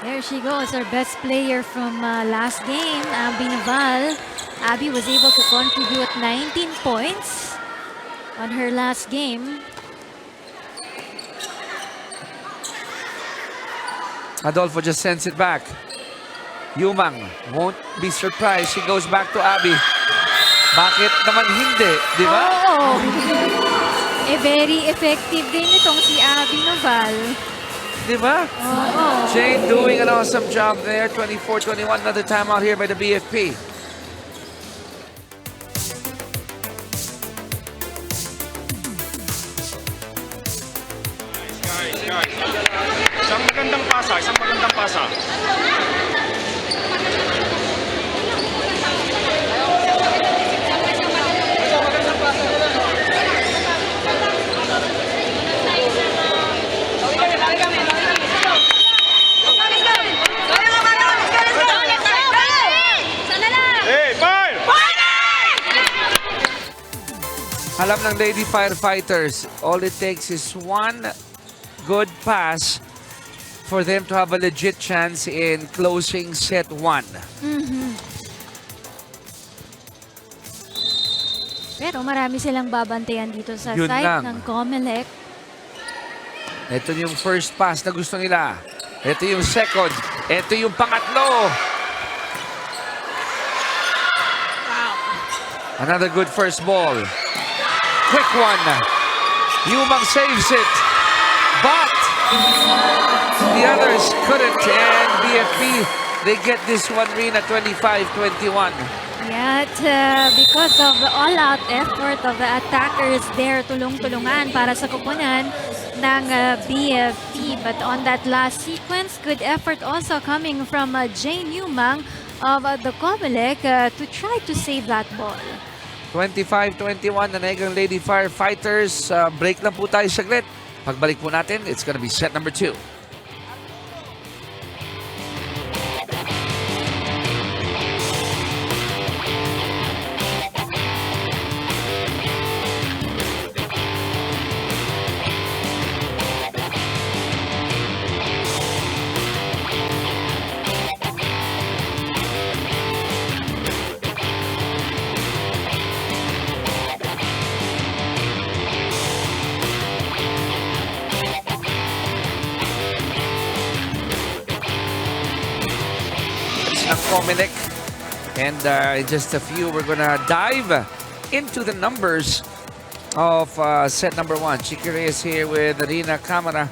There she goes, our best player from last game, Abby Noval. Abby was able to contribute 19 points on her last game. Adolfo just sends it back. Yumang won't be surprised. She goes back to Abby. Bakit naman hindi? Di ba? Oo. Very effective din itong si Abby Noval. Di ba? Oo. Jane doing an awesome job there. 24-21. Another timeout here by the BFP. Guys. Isang magandang pasa. Alam ng Lady Firefighters, all it takes is one good pass for them to have a legit chance in closing set 1. Pero marami silang babantayan dito sa Yun side lang. ng COMELEC. Ito yung first pass na gusto nila. Ito yung second. Ito yung pangatlo. Another good first ball. Quick one. Yumang saves it. But the others couldn't. And BFP, they get this one win at 25-21. Yet, because of the all-out effort of the attackers there, tulong-tulungan para sa kupunan ng BFP. But on that last sequence, good effort also coming from Jane Yumang of the COMELEC to try to save that ball. 25-21 na Negang Lady Firefighters. Break lang po tayo saglit. Pagbalik po natin, it's gonna be set number 2. Ng COMELEC. And in just a few, we're gonna dive into the numbers of set number 1. Chicky Reyes here with Rina Camara.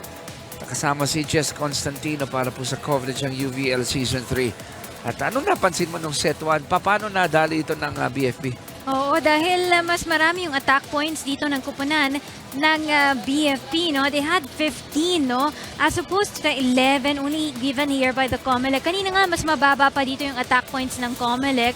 Kasama si Jess Constantino para po sa coverage ng UVL Season 3. At ano napansin mo nung set 1? Paano nadali ito ng BFP? Oo, dahil mas marami yung attack points dito ng kupunan ng BFP, no? They had 15, no? As opposed to the 11 only given here by the COMELEC. Kanina nga, mas mababa pa dito yung attack points ng COMELEC.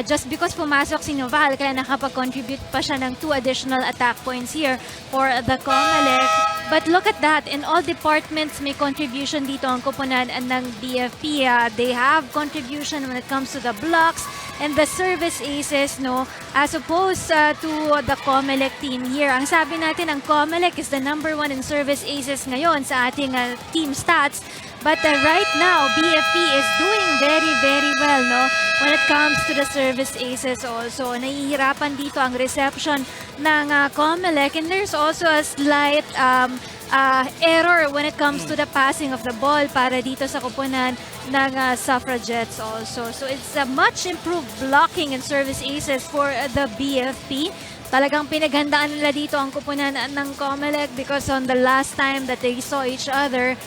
Just because pumasok si Noval, kaya nakapag-contribute pa siya ng 2 additional attack points here for the COMELEC. But look at that, in all departments may contribution dito ang kupunan ng BFP. They have contribution when it comes to the blocks and the service aces, no? As opposed to the COMELEC team here. Ang sabi natin, ang COMELEC is the #1 in service aces ngayon sa ating team stats. But right now, BFP is doing very, very well, no? When it comes to the service aces also. Nahihirapan dito ang reception ng COMELEC. And there's also a slight error when it comes to the passing of the ball para dito sa kupunan ng Suffragettes also. So it's a much improved blocking and service aces for the BFP. Talagang pinaghandaan nila dito ang kupunan ng COMELEC because on the last time that they saw each other,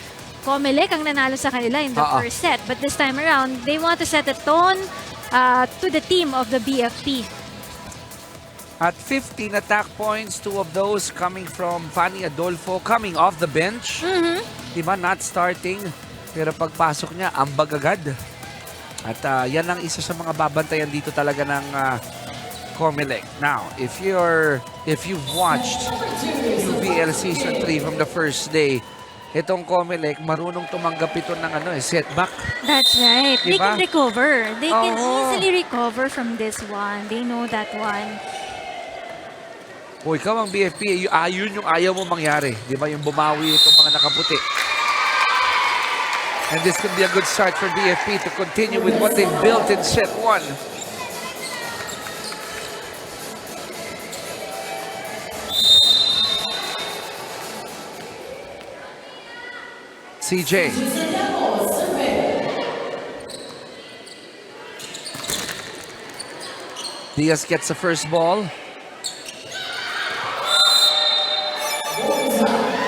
COMELEC ang nanalo sa kanila in the first set. But this time around, they want to set a tone to the team of the BFP. At 15 attack points, 2 of those coming from Fanny Adolfo, coming off the bench. Diba, not starting. Pero pagpasok niya, ambag agad. At yan ang isa sa mga babantayan dito talaga ng COMELEC. Now, if you've watched UVL Season 3 from the first day, itong COMELEC, marunong tumanggap ito ng setback. That's right. Diba? They can recover. They can easily recover from this one. They know that one. O ikaw ang BFP, yun yung ayaw mo mangyari. Di ba? Yung bumawi itong mga nakaputi. And this could be a good start for BFP to continue with what they've built in set 1. CJ. Diaz gets the first ball.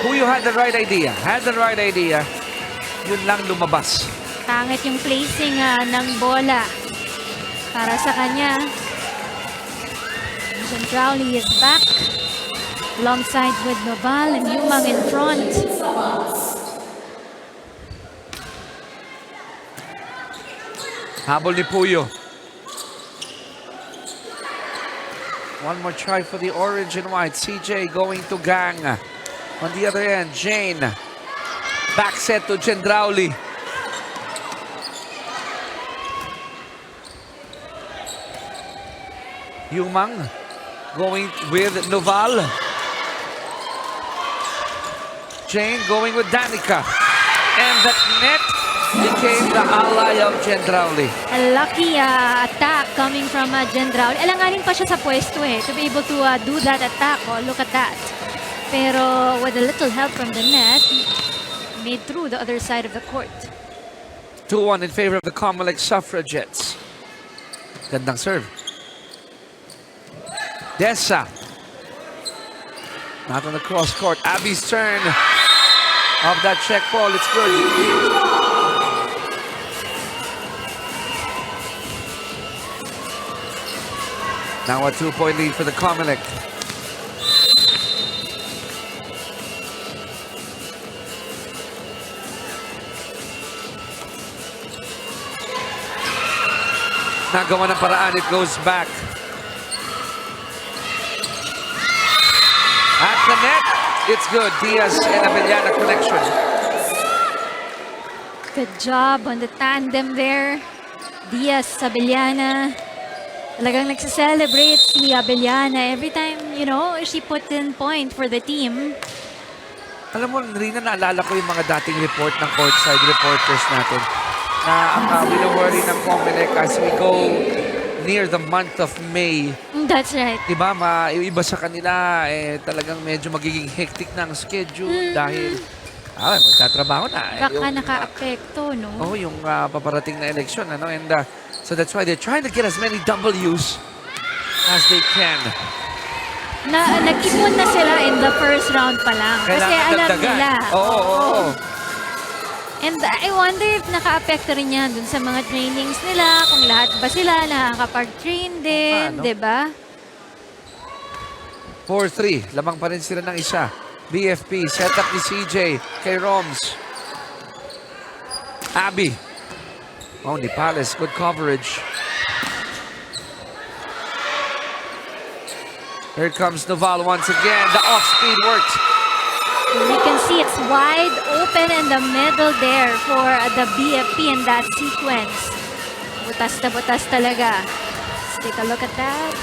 Puyo had the right idea. Yun lang lumabas. Pangit yung placing ng bola para sa kanya. Crowley is back alongside with Noval and Yumang in front. Habol ni Puyo. One more try for the orange and white. CJ going to Gang. On the other end, Jane. Back set to Gendrauli. Yumang going with Noval. Jane going with Danica. And that net became the ally of Gendrauli. A lucky attack coming from Gendrauli. Alanganin pa siya sa pwesto to be able to do that attack. Oh, look at that. Pero with a little help from the net, made through the other side of the court. 2-1 in favor of the COMELEC Suffragettes. Gandang serve. Dessa. Not on the cross court. Abby's turn of that check ball. It's good. Now a 2-point lead for the COMELEC. Nagawa ng paraan, it goes back. At the net, it's good. Diaz and Abellana connection. Good job on the tandem there. Diaz, Abellana. Talagang nagsiselebrate si Abellana every time, you know, she put in point for the team. Alam mo, Rina, naalala ko yung mga dating report ng courtside reporters natin na ang wino-worry ng COMELEC as we go near the month of May. That's right. Diba, iba sa kanila, talagang medyo magiging hectic na ang schedule dahil magtatrabaho na. Baka naka-apekto, no? Yung paparating na eleksyon. Ano? And so that's why they're trying to get as many W's as they can. Nag-ipon na sila in the first round pa lang. Kasi Kailangan alam dagdagan. nila. Oo. And I wonder if naka-apekto rin yan dun sa mga trainings nila, kung lahat ba sila nakakapag-train din, no? diba? 4-3. Lamang pa rin sila ng isa. BFP, set up ni CJ kay Roms. Abby. Ni Palace, good coverage. Here comes Naval once again. The off-speed works. You can see it's wide open in the middle there for the BFP in that sequence. Butas na butas talaga. Let's take a look at that.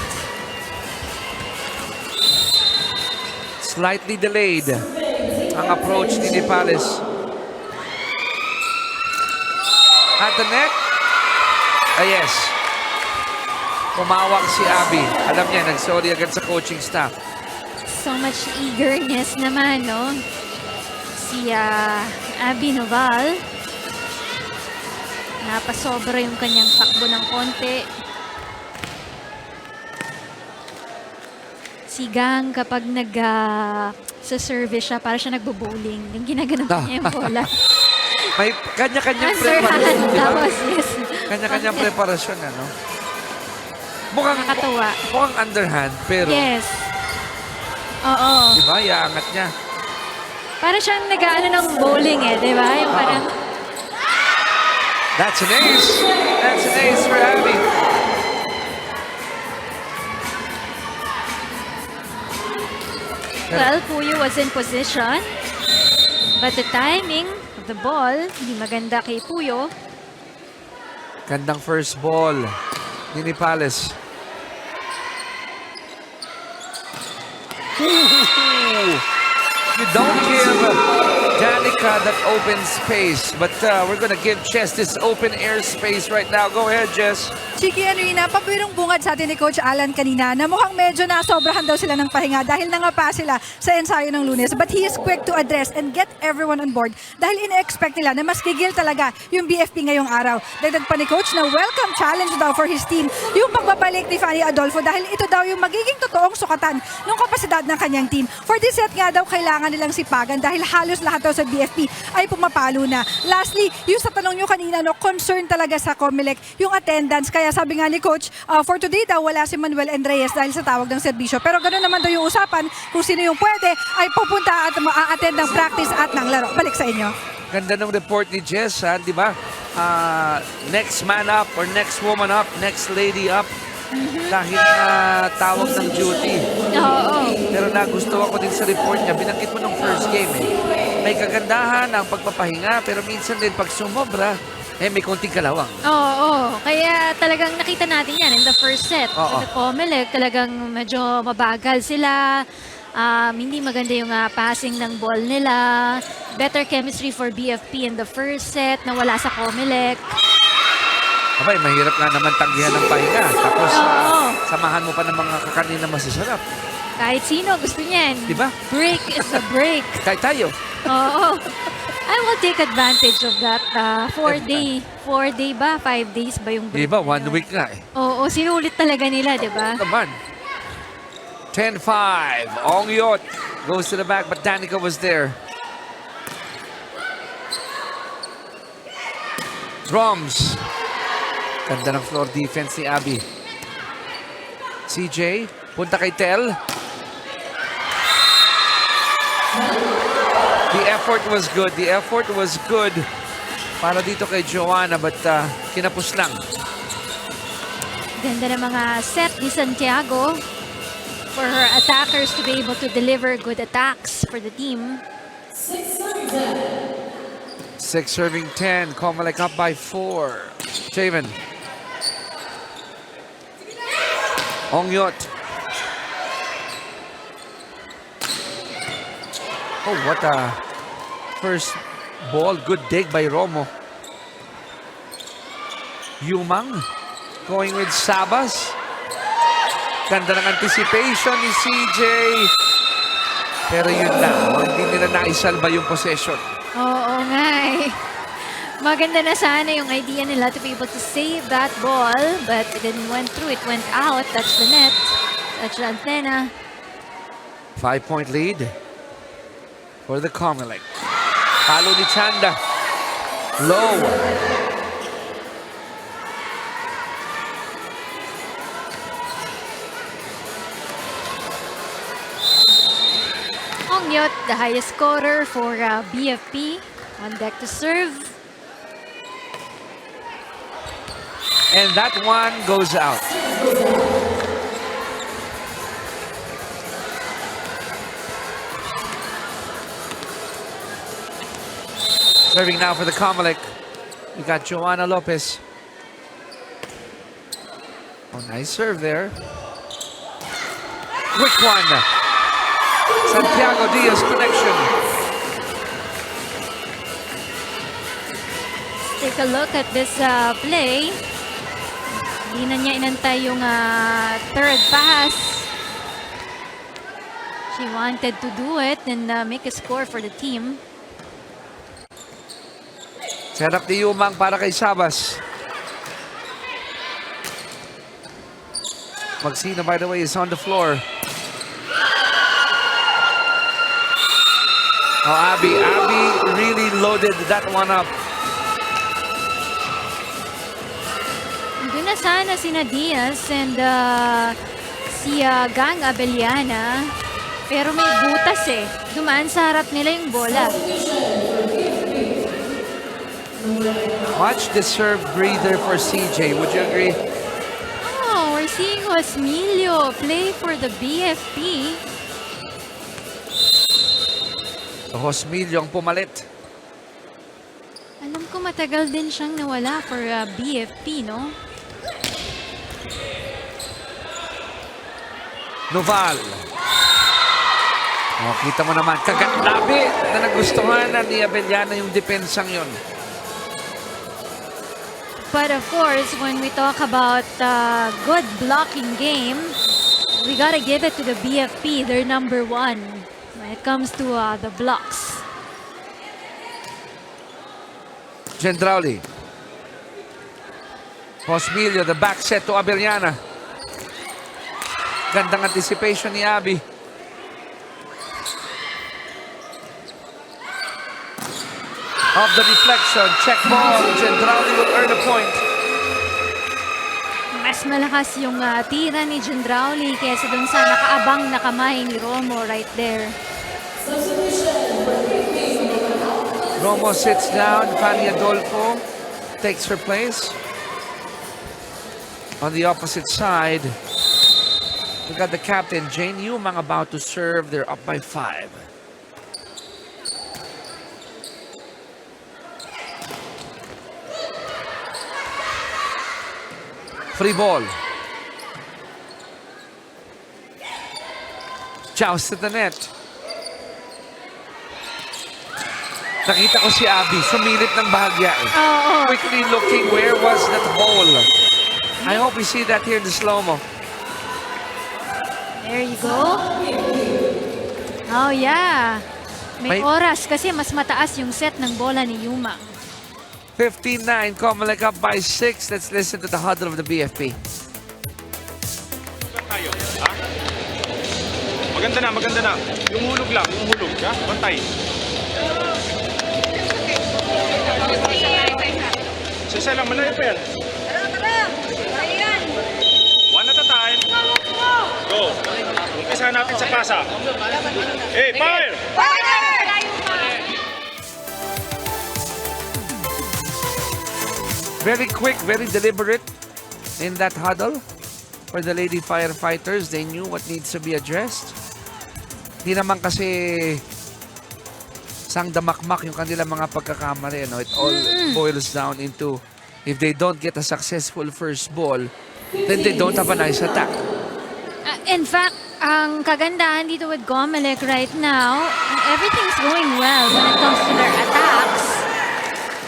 Slightly delayed ang approach ni Palace. At the net. Yes. Pumawak si Abby. Alam niya, nag-sorry agad sa coaching staff. So much eagerness naman, no? Si Abby Noval. Napasobra yung kanyang takbo ng konti. Si Gang, kapag sa service siya, para siya nagbo-bowling. Yung ginaganon niya yung bola. May kanya-kanyang Underhand, preparasyon. Diba? tapos yes. Kanya-kanyang preparasyon, ano? Mukhang underhand, pero Yes. Oo. diba, iaangat niya. Para siyang nag-ano ng bowling diba? Yung parang, That's an ace. That's an ace for Abby. well, Puyo was in position. But the timing of the ball, hindi maganda kay Puyo. Gandang first ball ni Palace. You don't give Danica that open space, but we're gonna give Jess this open air space right now. Go ahead, Jess. Chiki and Rina, pabirong bungad sa atin ni Coach Alan kanina na mukhang medyo nasobrahan daw sila ng pahinga dahil nangapa sila sa ensayo ng Lunes. But he is quick to address and get everyone on board dahil ine-expect nila na mas gigil talaga yung BFP ngayong araw. Dagdag pa ni Coach na welcome challenge daw for his team yung pagbabalik ni Fanny Adolfo dahil ito daw yung magiging totoong sukatan ng kapasidad ng kanyang team. For this set nga daw kailangan nilang sipagan dahil halos lahat daw sa BFP ay pumapalo na. Lastly, yung sa tanong nyo kanina, no, concern talaga sa COMELEC yung attendance. Kaya sabi nga ni Coach, for today daw wala si Manuel and Reyes dahil sa tawag ng serbisyo. Pero ganoon naman daw yung usapan, kung sino yung pwede ay pupunta at ma-attend ng practice at ng laro. Balik sa inyo. Ganda ng report ni Jess, di ba? Next man up or next woman up, next lady up. Dahil tawag ng duty. Oo. Pero nagustuhan ko din sa report niya, binanggit mo nung first game May kagandahan ang pagpapahinga, pero minsan din pag sumobra, may konting kalawang. Oo. Kaya talagang nakita natin yan in the first set. Oo. Sa COMELEC, talagang medyo mabagal sila. Hindi maganda yung passing ng ball nila. Better chemistry for BFP in the first set na wala sa COMELEC. Abay, mahirap nga naman tanggihan ng pahinga. Tapos, samahan mo pa ng mga kakanin na masasarap. Kahit sino gusto niyan. Diba? Break is a break. Kahit tayo. Oo. I will take advantage of that 4-day. 4-day ba? 5 days ba yung break? Diba? 1 nila? week nga Oo, sinulit talaga nila, diba? Naman. 10-5. Ongyot goes to the back, but Danica was there. Drums. Ganda ng floor defense ni Abby. CJ, punta kay Tel. The effort was good. The effort was good para dito kay Joanna, but kinapos lang. Ganda ng mga set ni Santiago for her attackers to be able to deliver good attacks for the team. 6 serving 10. COMELEC up by 4. Javen. Ongyot. Oh, what a first ball. Good dig by Romo. Yumang going with Sabas. Ganda ng anticipation ni CJ. Pero yun lang, hindi nila naisalba yung possession. Oo nga eh. Maganda na sana yung idea nila to be able to save that ball, but it didn't went through. It went out. Touched the net. Touched the antenna. 5-point lead for the COMELEC. Palo ni Chanda. Low. Ongyot, the highest scorer for BFP. On deck to serve. And that one goes out. Serving now for the COMELEC. We got Joanna Lopez. Oh, nice serve there. Quick one. Santiago Diaz connection. Take a look at this play. Hindi na niya inantay yung third pass. She wanted to do it and make a score for the team. Set up ni Yumang para kay Sabas. Magsina, by the way, is on the floor. Oh, Abby really loaded that one up. Doon na sana sina Diaz and si Gang Abellana. Pero may butas eh. Dumaan sa harap nila yung bola. Much deserved breather for CJ. Would you agree? Oh, we're seeing Osmilio play for the BFP. So, Hosmilio ang pumalit. Alam ko matagal din siyang nawala for BFP, no? Noval. Oh, kita mo naman, kagatlabi na nagustuhan na ni Abellana yung depensang yon. But of course, when we talk about good blocking game, we gotta give it to the BFP. They're number one when it comes to the blocks. Gendrauli. Hosmilio, the back set to Abellana. Gandang anticipation ni Abby. Of the deflection, check ball. Gendrauli will earn a point. Mas malakas yung tira ni Gendrauli kaysa dun sa nakaabang na kamay ni Romo right there. Romo sits down. Fanny Adolfo takes her place. On the opposite side, we got the captain, Jane Yumang, about to serve. They're up by 5. Free ball. Joust to the net. Nakita ko si Abby, sumilip ng bahagya. Quickly looking, where was that ball? I hope we see that here in the slow-mo. There you go. Oh yeah. May oras kasi mas mataas yung set ng bola ni Yuma. 15-9, COMELEC up by 6. Let's listen to the huddle of the BFP. Tayo, ha? Maganda na. Yung hulog lang, ha? Bantay. Isa lang, malayo pa yan. One at a time. umpisahan natin sa pasa. Hey, fire! Very quick, very deliberate in that huddle for the lady firefighters. They knew what needs to be addressed. Hindi naman kasi sang damakmak yung kanilang mga pagkakamali. No? It all boils down into if they don't get a successful first ball, then they don't have a nice attack. In fact, ang kagandahan dito with COMELEC right now, everything's going well when it comes to their attacks.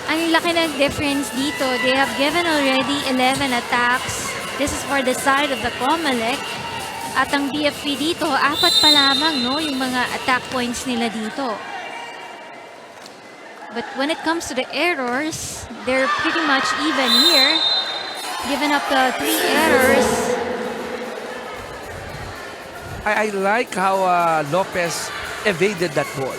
Ang laki ng difference dito. They have given already 11 attacks. This is for the side of the COMELEC. At ang BFP dito, 4 pa lamang, no, yung mga attack points nila dito. But when it comes to the errors, they're pretty much even here. Given up the 3 errors. I like how Lopez evaded that ball.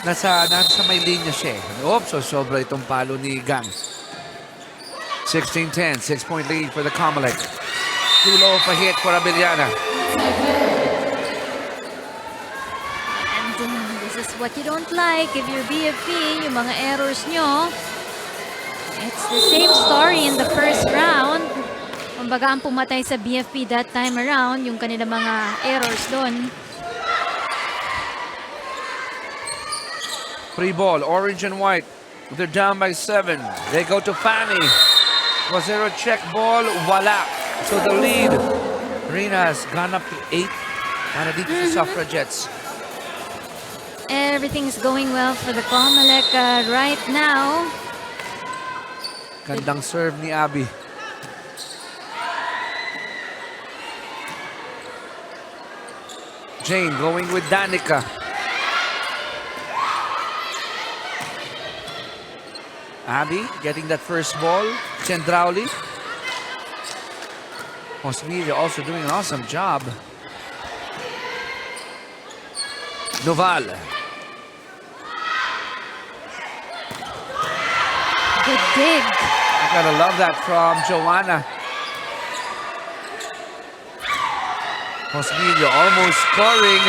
nasa may linya siya. Oops, so sobra itong palo ni Gang. 16-10, 6-point lead for the COMELEC. Too low pa hit for Abellana. And this is what you don't like if you're BFP, yung mga errors nyo. It's the same story in the first round. Kumbaga ang pumatay sa BFP that time around, yung kanila mga errors doon. Free ball, orange and white. They're down by 7. They go to Fanny. Was there a check ball? Wala. So the lead, Rina, has gone up to 8 para dito sa Suffragettes. Everything's going well for the COMELEC right now. Gandang serve ni Abby. Jane going with Danica. Abby getting that first ball. Chendrauli. Osmelia also doing an awesome job. Noval. Good dig. I gotta love that from Joanna. Osmelia almost scoring.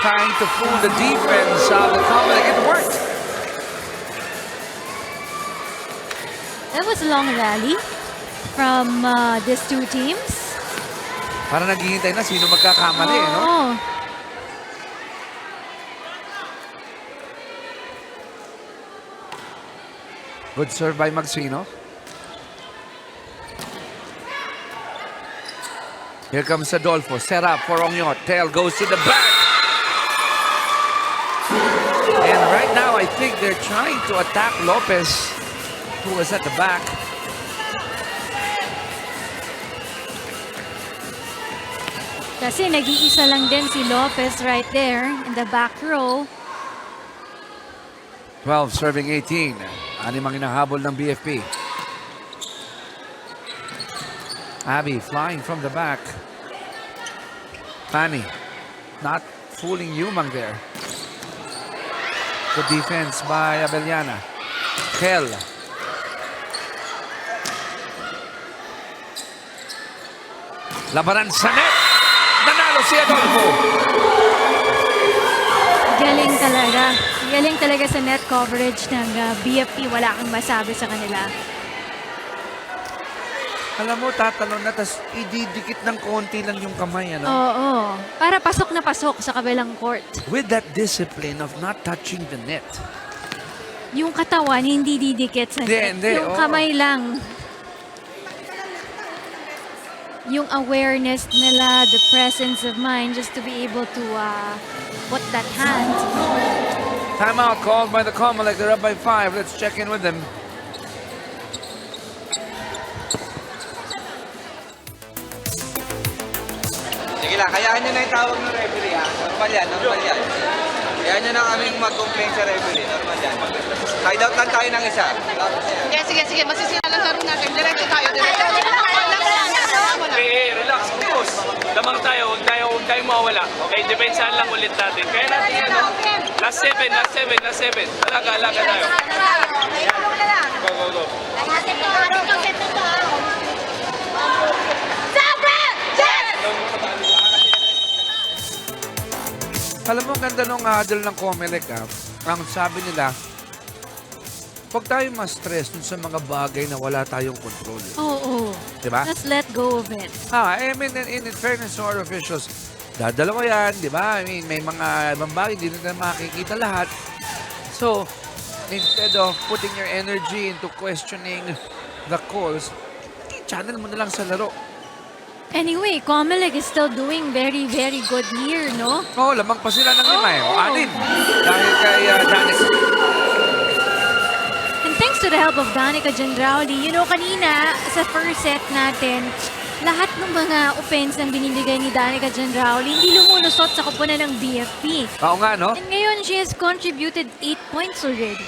Trying to fool the defense of the COMELEC. It worked. That was a long rally from these two teams. Para naghihintay na sino magkakamali, no? Oo. Good serve by Magsino. Here comes Adolfo. Set up for Ongyot. Tail goes to the back. And right now, I think they're trying to attack Lopez, who was at the back. Kasi nag-iisa lang din si Lopez right there in the back row. 12 serving 18. Anim ang hinahabol ng BFP. Abby flying from the back. Fanny not fooling Yumang there. Good defense by Abellana. Kel. Labanan sa net. Nanalo si Adolfo. Galing talaga. Galing talaga sa net coverage ng BFP. Wala kang masabi sa kanila. Alam mo, tatalon na, tas ididikit ng konti lang yung kamay, ano? Oo. Para pasok na pasok sa kabilang court. With that discipline of not touching the net. Yung katawan, hindi didikit sa net. Hindi, Yung oo. kamay lang. Yung awareness nila, the presence of mind, just to be able to put that hand. Timeout called by the COMELEC. They're up by 5. Let's check in with them. Sige lang, kayaan nyo na yung tawag ng referee ha. Normal yan, normal yan. Kayaan nyo na kaming mag-complain sa referee, normal yan. Side out lang tayo ng isa. Sige, masisira lang laro natin. Diretso tayo, diretso. Okay, relax, focus. Lamang tayo, huwag tayong mawala. Okay, depensahan lang ulit natin. Kaya natin yan, no? Last 7. Alaga tayo. Go. Alam mo, ang ganda nung huddle ng COMELEC, ang sabi nila, huwag tayo ma-stress dun sa mga bagay na wala tayong control. Oo. Diba? Just let go of it. I mean, in fairness to our officials, dadalawa yan, di ba? I mean, may mga ibang bagay, hindi nila makikita lahat. So, instead of putting your energy into questioning the calls, channel mo na lang sa laro. Anyway, COMELEC is still doing very, very good here, no? Oo, lamang pa sila ng 5 o 6. Dahil kay Danica. And thanks to the help of Danica Gendrauli, you know, kanina sa first set natin, lahat ng mga offense na binibigay ni Danica Gendrauli hindi lumulusot sa koponan ng BFP. Oo nga, no? And ngayon, she has contributed 8 points already.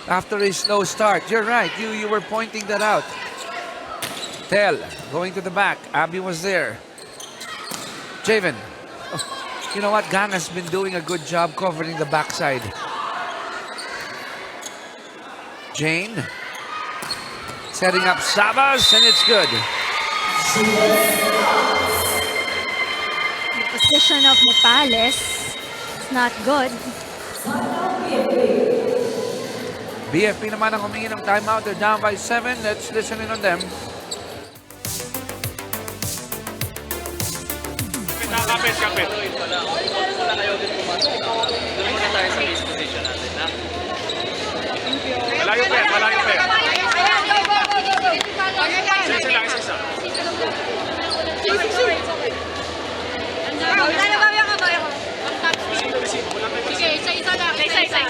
After a slow start. You're right. You were pointing that out. Tel going to the back. Abby was there. Javen. Oh, you know what? Gang has been doing a good job covering the backside. Jane. Setting up Sabas, and it's good. The position of Nepales is not good. BFP naman ang humingi ng timeout. They're down by 7. Let's listen in on them. Kapit. Doon muna tayo sa base position natin, ha? Malayo pa. Isa. Sige, isa-isa lang. Isa.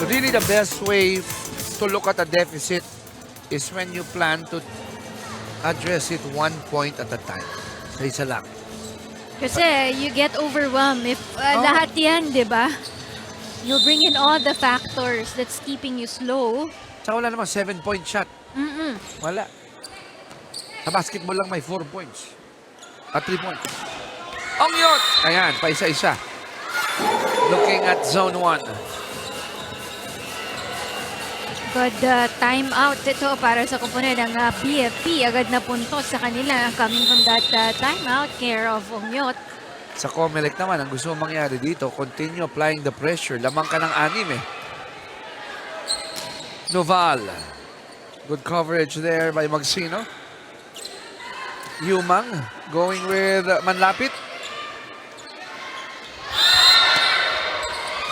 Really, the best way to look at a deficit is when you plan to address it 1 point at a time. Sa isa lang. Kasi you get overwhelmed if lahat yan, di ba? You'll bring in all the factors that's keeping you slow. Saka wala naman 7-point shot. Wala. Sa basketball lang may 4 points. At 3 points. Ongyot! Ayan, pa isa-isa. Looking at zone 1. Good timeout ito para sa kupunan ng BFP. Agad na puntos sa kanila coming from that timeout care of Ongyot. Sa COMELEC naman, ang gusto mong mangyari dito, continue applying the pressure. Lamang ka ng 6 Noval. Good coverage there by Magsino. Yumang going with Manlapit.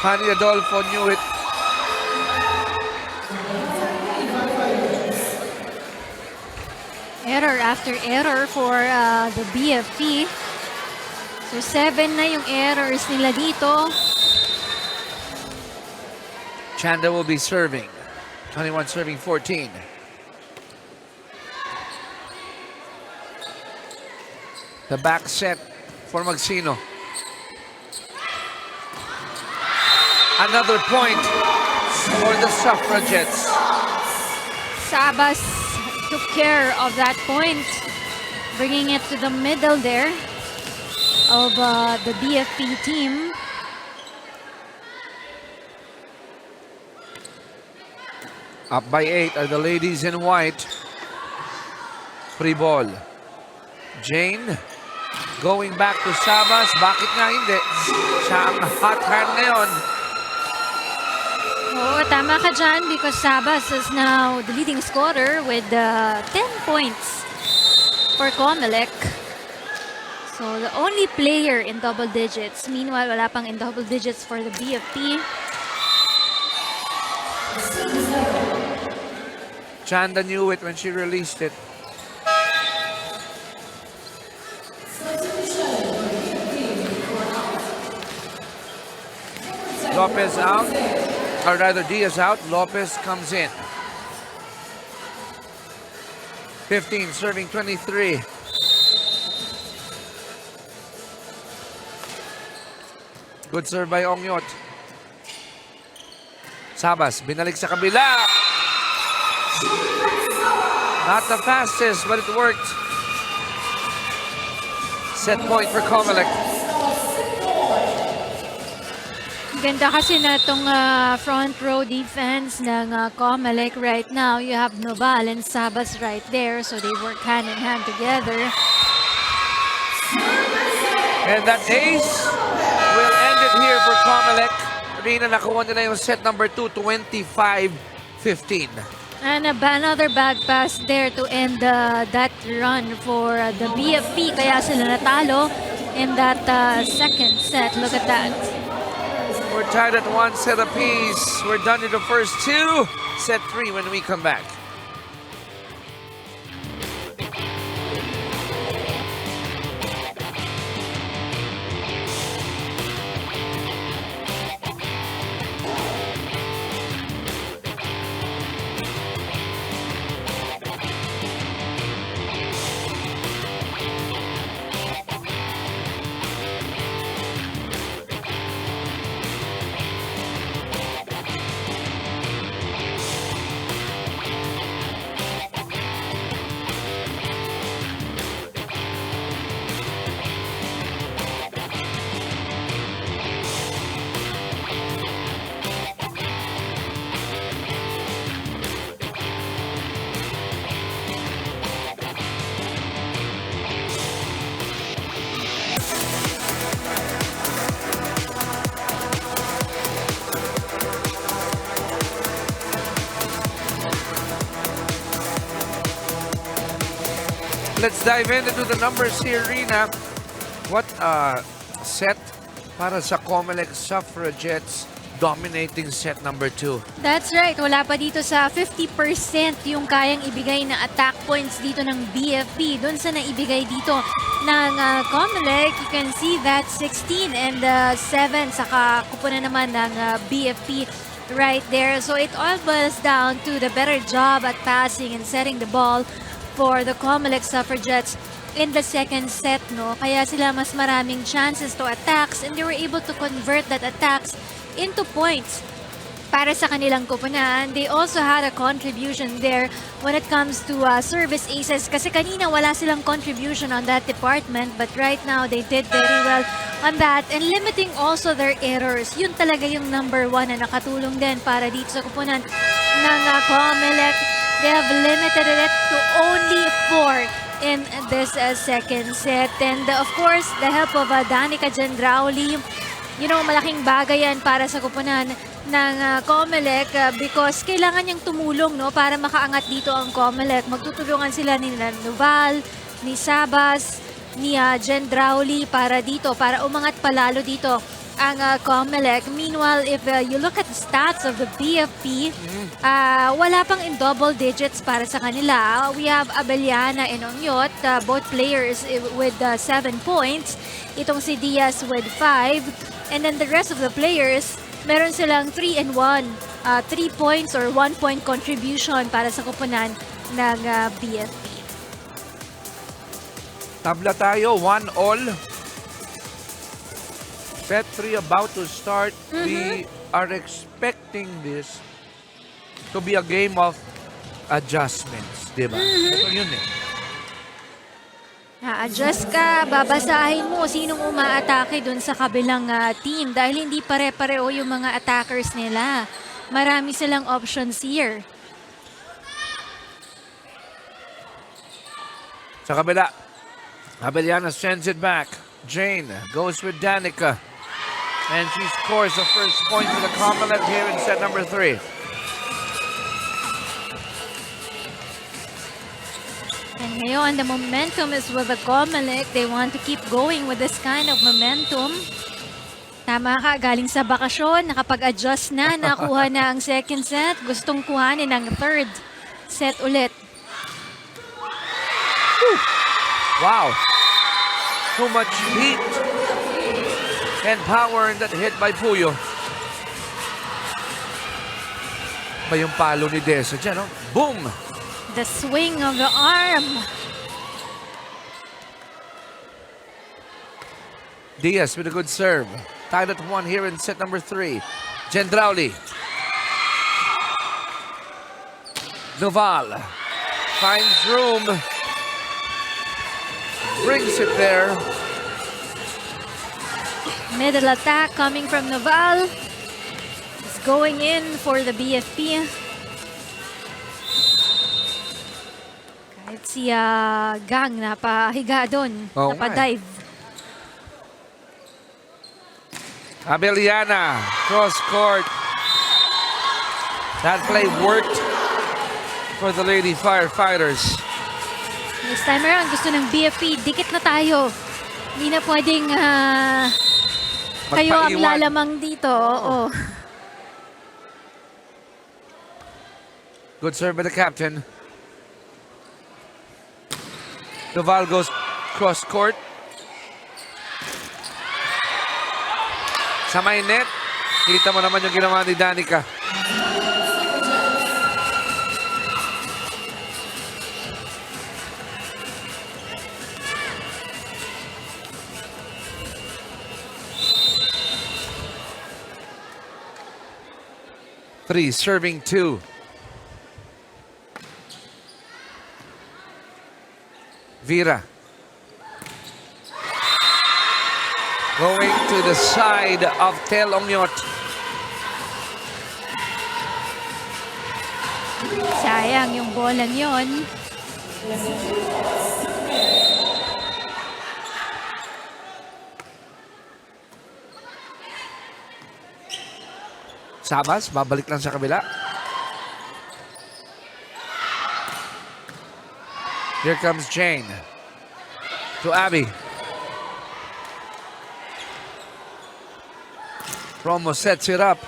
Hani Adolfo knew it. Error after error for the BFP. So 7 na yung errors nila dito. Chanda will be serving. 21 serving 14. The back set for Magsino. Another point for the Suffragettes. Sabas took care of that point, bringing it to the middle there of the BFP team. Up by 8 are the ladies in white. Free ball. Jane going back to Sabas. Bakit nga hindi? Siya ang hot hand ngayon. Oo, tama ka dyan because Sabas is now the leading scorer with 10 points for COMELEC. So the only player in double digits. Meanwhile, wala pang in double digits for the BFP. Chanda knew it when she released it. Lopez out, or rather Diaz out. Lopez comes in. 15 serving 23. Good serve by Ongyot. Sabas, binalik sa kabila. Not the fastest, but it worked. Set point for COMELEC. Ganda kasi na itong front row defense ng COMELEC right now. You have Noval and Sabas right there, so they work hand in hand together. And that ace will end it here for COMELEC. Rina, nakuha nila yung set number 2, 25-15. And another back pass there to end that run for the BFP. Kaya sila natalo in that second set. Look at that. We're tied at 1 set apiece. We're done in the first 2. Set 3 when we come back. Let's dive into the numbers here, Rina. What set para sa COMELEC Suffragettes dominating set number 2? That's right. Wala pa dito sa 50% yung kayang ibigay na attack points dito ng BFP. Doon sa naibigay dito ng COMELEC, you can see that 16 and 7 saka kupunan naman ng BFP right there. So it all boils down to the better job at passing and setting the ball for the COMELEC Suffragettes in the second set, no? Kaya sila mas maraming chances to attacks and they were able to convert that attacks into points para sa kanilang kupunan. They also had a contribution there when it comes to service aces kasi kanina wala silang contribution on that department, but right now they did very well on that and limiting also their errors. Yun talaga yung number 1 na nakatulong din para dito sa kupunan ng COMELEC. They have limited it to only 4 in this second set. And of course, the help of Danica Gendrauli, you know, malaking bagay yan para sa kupunan ng COMELEC because kailangan niyang tumulong, no, para makaangat dito ang COMELEC. Magtutulungan sila ni Noval, ni Sabas, ni Gendrauli para dito, para umangat palalo dito ang COMELEC. Meanwhile, if you look at the stats of the BFP, wala pang in double digits para sa kanila. We have Abellana and Ongyot, both players with 7 points. Itong si Diaz with 5. And then the rest of the players, meron silang 3 and 1. 3 points or 1 point contribution para sa kupunan ng BFP. Tabla tayo, 1-all. Set 3 about to start. We are expecting this to be a game of adjustments, di ba? Ito yun eh. Na-adjust ka, babasahin mo sinong umaatake dun sa kabilang team dahil hindi pare-pareho yung mga attackers nila. Marami silang options here. Sa kabila, Abellana sends it back. Jane goes with Danica. And she scores the first point for the COMELEC here in set number 3. And ngayon, the momentum is with the COMELEC. They want to keep going with this kind of momentum. Tama ka, galing sa bakasyon, nakapag-adjust na, nakuha na ang second set. Gustong kuhanin ang third set ulit. Wow. Too much heat and power in that hit by Puyo. Ba yung palo ni Desa dyan, no? Boom! The swing of the arm. Diaz with a good serve. Tied at 1 here in set number 3. Gendrauli. Noval finds room. Brings it there. Middle attack coming from Noval. going in for the BFP. Kahit si Gang napahiga doon, Oo napadive. Abeliana, cross court. That play worked for the Lady Firefighters. Next time around, gusto ng BFP, dikit na tayo. Hindi na pwedeng kayo ang Magpaiwan. lalamang dito. Oo. Good serve by the captain. Noval goes cross court. Sa may net, kita mo naman yung ginawa ni Danica. Three, serving two. Vera. Going to the side of Tel Ongyot. Sayang yung bolang yon. Sabas, babalik lang sa kabila. Here comes Jane. To Abby. Romo sets it up.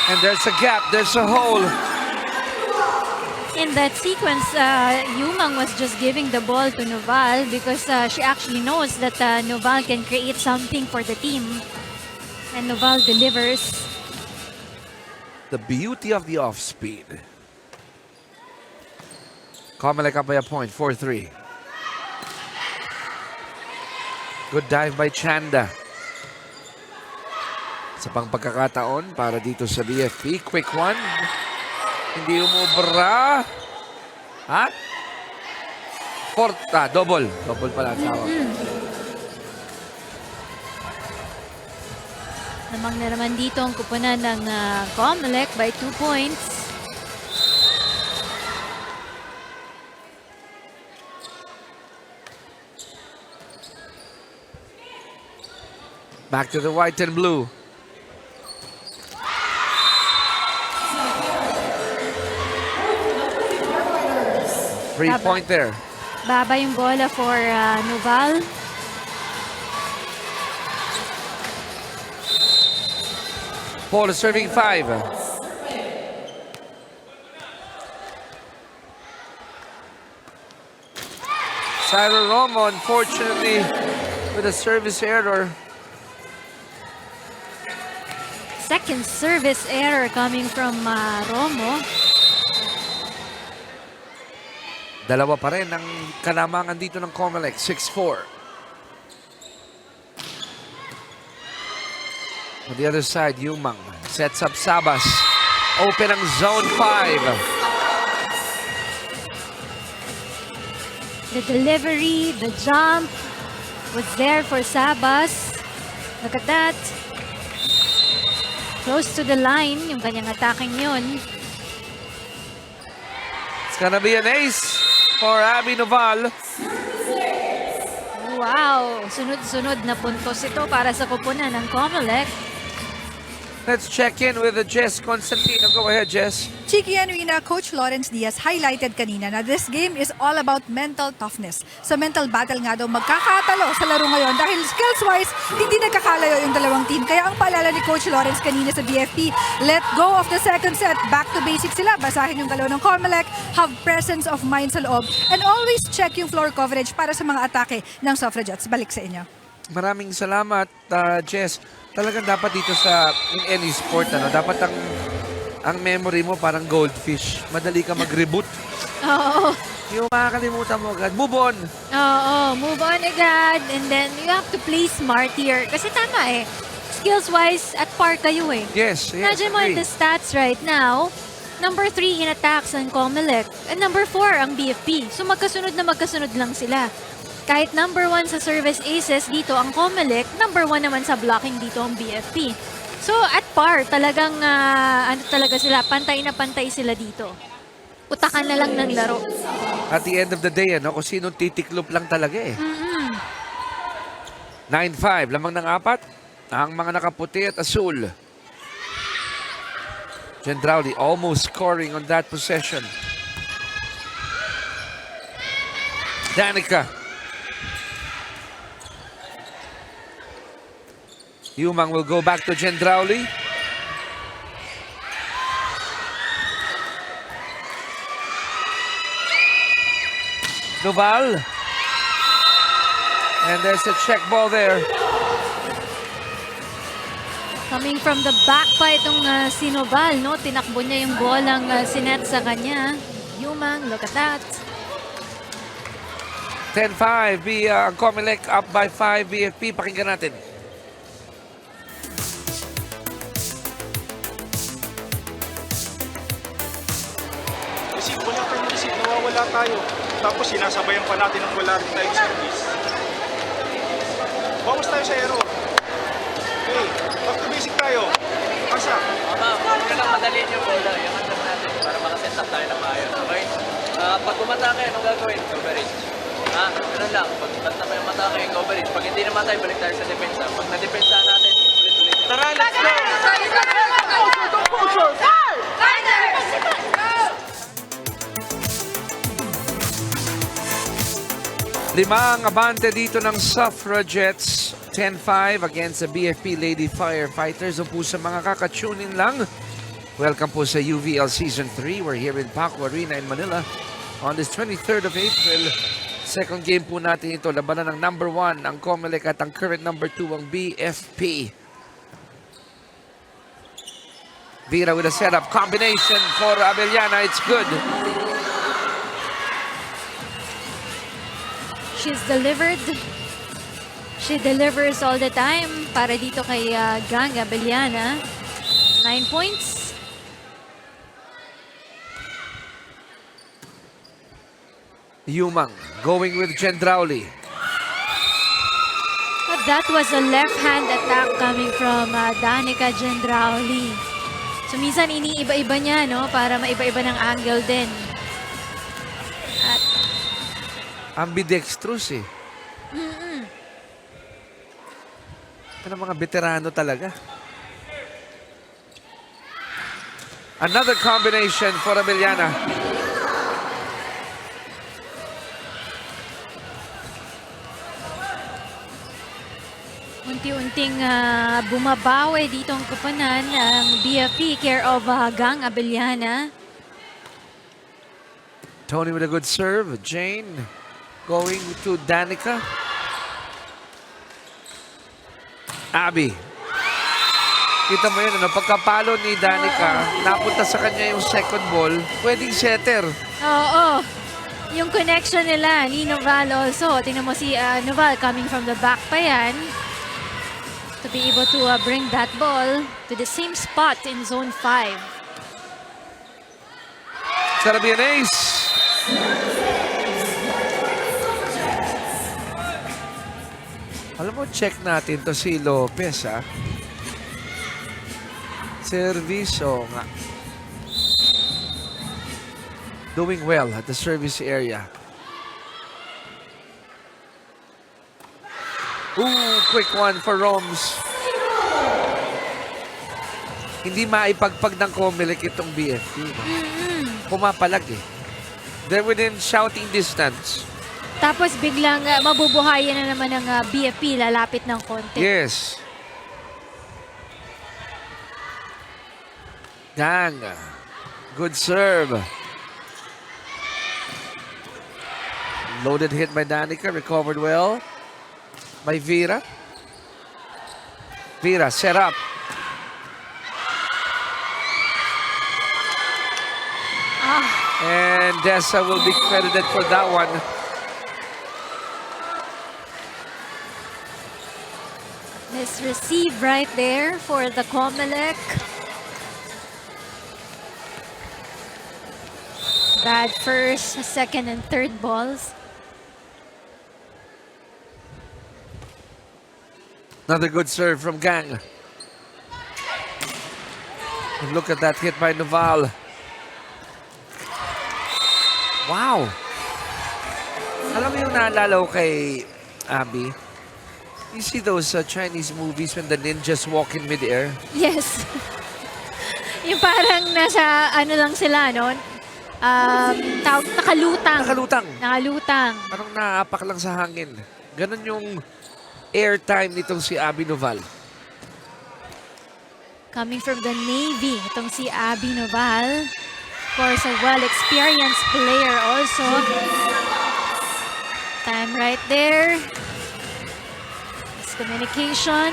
And there's a gap, there's a hole. In that sequence, Yumang was just giving the ball to Noval because she actually knows that Noval can create something for the team. And Noval delivers. The beauty of the off-speed. COMELEC up by a point, 4-3. Good dive by Chanda. Sa pang pagkakataon para dito sa BFP. Quick one. Hindi umubra. Ha? Porta, double. Double pala ang tawag. Namang na naman dito ang kupunan ng COMELEC by 2 points. Back to the white and blue. Three-point there. Baba yung bola for Noval. Paul is serving 5. Cyril Romo, unfortunately, with a service error. Second service error coming from Romo. Dalawa pa rin ang kalamangan dito ng COMELEC, 6-4. On the other side, Yumang sets up Sabas. Open ang zone 5. The delivery, the jump was there for Sabas. Look at that. Close to the line, yung kanyang attacking yun. It's gonna be an ace for Abby Noval. Wow, sunod-sunod na puntos ito para sa kupunan ng COMELEC. Let's check in with Jess Constantino. Go ahead, Jess. Chiki and Rina, Coach Lawrence Diaz highlighted kanina na this game is all about mental toughness. Sa mental battle nga daw magkakatalo sa laro ngayon dahil skills-wise, hindi nagkakalayo yung dalawang team. Kaya ang paalala ni Coach Lawrence kanina sa BFP, let go of the second set, back to basics sila. Basahin yung galaw ng COMELEC, have presence of mind sa loob, and always check yung floor coverage para sa mga atake ng Suffragettes. Balik sa inyo. Maraming salamat, Jess. Talagang dapat dito sa in any sport, dapat ang memory mo parang goldfish. Madali ka mag-reboot. Oo. Yung makakalimutan mo agad. Move on. Oo, move on agad. And then, you have to play smart here. Kasi tama skills-wise, at par kayo Yes, Imagine mo agree. the stats right now. Number 3 in attacks ang COMELEC. And number 4 ang BFP. So magkasunod lang sila. Kahit number 1 sa service aces dito ang COMELEC, number 1 naman sa blocking dito ang BFP. So at par, talagang ano talaga sila, pantay na pantay sila dito. Utakan na lang ng laro. At the end of the day, ano, kung sinong titiklop lang talaga eh. 9-5, lamang ng 4. Ang mga nakaputi at asul. Gendrauli almost scoring on that possession. Danica. Yumang will go back to Gendrauli. Noval. And there's a check ball there. Coming from the back pa itong si Noval, no? Tinakbo niya yung bolang sinet sa kanya. Yumang, look at that. 10-5, COMELEC up by 5 BFP. Pakinggan natin. Kasi wala tayong isip, nawawala tayo. Tapos sinasabayan pa natin ng wala rin tayong service. Bawas tayo sa aero. Okay, back to basic tayo. Asa? Huwag ka lang madaliin yung bola. Yung handang natin para makaset up tayo na maayos. Okay? Pag umatake, anong gagawin? Coverage. Ganun lang. Pag basta kayo matake, coverage. Pag hindi naman tayo, balik tayo sa depensa. Pag na-depensa natin, ulit-ulit. Tara, let's go! Lima ang abante dito ng Suffragettes. 10-5 against the BFP Lady Firefighters. O po sa mga kakatunin lang, welcome po sa UVL Season 3. We're here in Paco Arena in Manila on this 23rd of April. Second game po natin ito. Labanan ng number 1 ang COMELEC at ang current number 2 ang BFP. Vira with a setup combination for Abellana. It's good. She's delivered. She delivers all the time para dito kay Gang Abellana. 9 points. Yumang going with Gendrauli. But that was a left-hand attack coming from Danica Gendrauli. So minsan iniiba-iba niya, no, para maiba-iba ng angle din. At Ambidextrous eh. Ano mga veterano talaga. Another combination for Abellana. unti-unting bumabawi dito ang kupanan ng BFP, care of Gang Abellana. Tony with a good serve. Jane going to Danica. Abby. Kita mo yun, ano? Pagkapalo ni Danica, napunta sa kanya yung second ball, pwedeng setter. Oo. Yung connection nila ni Noval also. Tingnan mo si Noval coming from the back pa yan. To be able to bring that ball to the same spot in zone 5. Sarap yan, ace. Alam mo, check natin to si Lopez, ha? Service, nga. Doing well at the service area. Ooh, quick one for Roms. Hindi maipagpag ng COMELEC itong BFP. Pumapalag eh. They're within shouting distance. Tapos biglang mabubuhayan na naman ng BFP, lalapit ng konti. Yes. Gang. Good serve. Loaded hit by Danica. Recovered well by Vira. Vira set up. And Dessa will be credited for that one. This receive right there for the COMELEC. Bad first, second, and third balls. Another good serve from Gang. And look at that hit by Noval. Wow! Alam mo yung naalala ko kay Abby? You see those Chinese movies when the ninjas walk in mid-air? Yes. Yung parang nasa ano lang sila, no? Nakalutang. Nakalutang. Nakalutang. Parang naapak lang sa hangin. Ganon yung airtime nitong si Abby Noval. Coming from the Navy, itong si Abby Noval. Of course, a well-experienced player also. Time right there. Communication.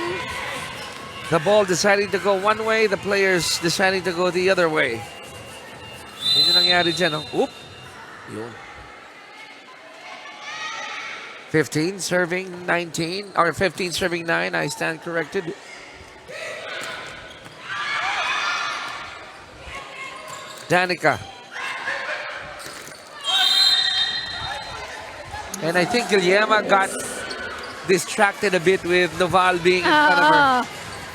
The ball deciding to go one way, the players deciding to go the other way. Yun yung nangyari dyan, no? Oop! Yun. 15 serving 19, or 15 serving 9, I stand corrected. Danica. And I think Guillermo got distracted a bit with Noval being in front of her.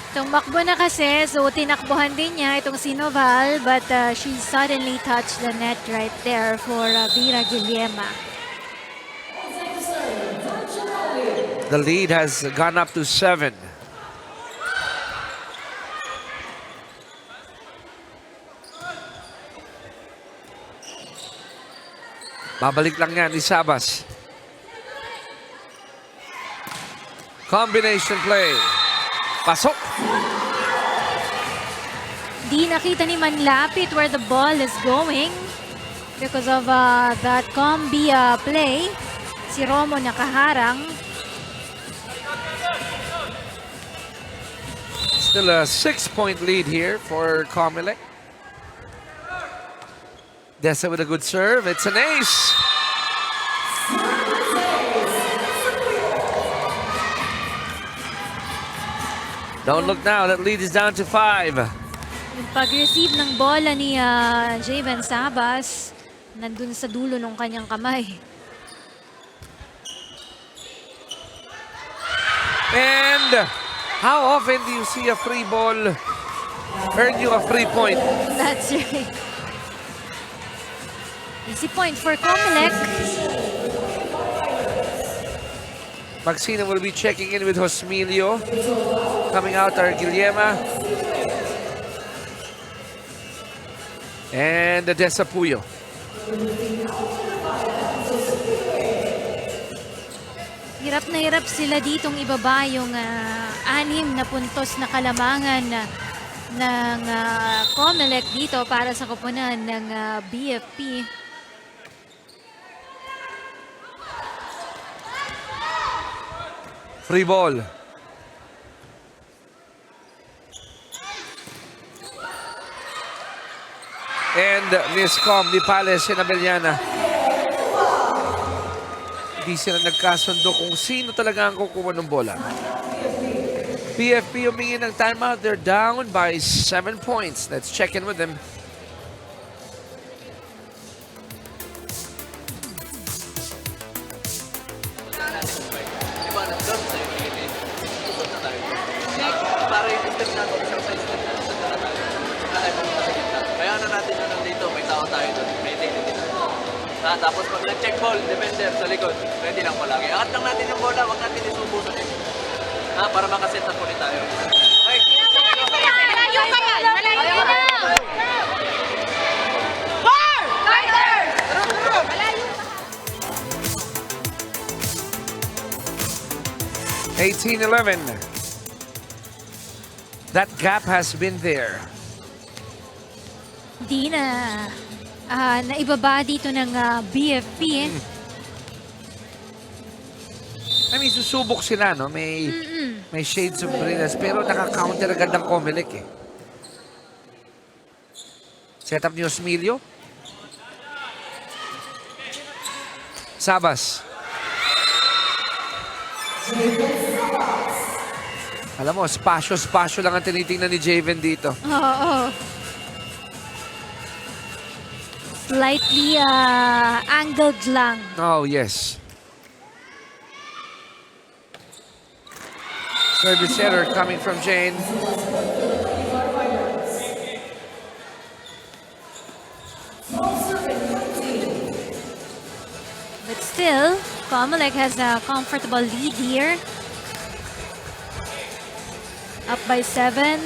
Tumakbo na kasi, so tinakbuhan din niya itong si Noval, but she suddenly touched the net right there for Vera Guillermo. The lead has gone up to 7. Babalik lang yan ni Sabas. Combination play. Pasok. Di nakita ni Manlapit where the ball is going because of that combi play. Si Romo nakaharang. Still a 6-point lead here for COMELEC. Dessa with a good serve. It's an ace. Don't look now. That lead is down to 5. Yung pag-receive ng bola ni Javen Sabas, nandun sa dulo ng kanyang kamay. And how often do you see a free ball earn you a free point? That's right. Easy point for COMELEC. Maxina will be checking in with Josmilio. Coming out are Guillermo. And Dessa Puyo. Hirap na hirap sila ditong ibaba yung 6 na puntos na kalamangan ng COMELEC dito para sa koponan ng BFP. Free ball. And miscom ni Pales and Abellana. Hindi sila nagkasundo kung sino talaga ang kukuha ng bola. BFP humingi ng timeout. They're down by 7 points. Let's check in with them. Diba, nandun tayo pilitin. Susot na tayo. Para yung system natin, isang size na tayo. Tayo pagpapagin natin. Kaya na natin na nandito, may tao tayo doon. May dignity na. Tapos pag nag-check ball, defender sa likod, pwede lang palagi. Angat lang natin yung bola, huwag natin isubo sa net. Para makaset up ulit tayo. Okay? Malayo ka yan! Malayo na! Four! Fighters! Malayo ka! 18-11. That gap has been there. Di na naibaba dito ng BFP. I mean, susubok sila, no? May shades of brilliance, pero naka-counter agad ng COMELEC, eh. Set up ni Osmilio. Sabas. Alam mo, spasyo lang ang tinitingnan ni Javen dito. Oo. Slightly angled lang. Oh, yes. Service error coming from Jane. But still, COMELEC has a comfortable lead here. Up by 7.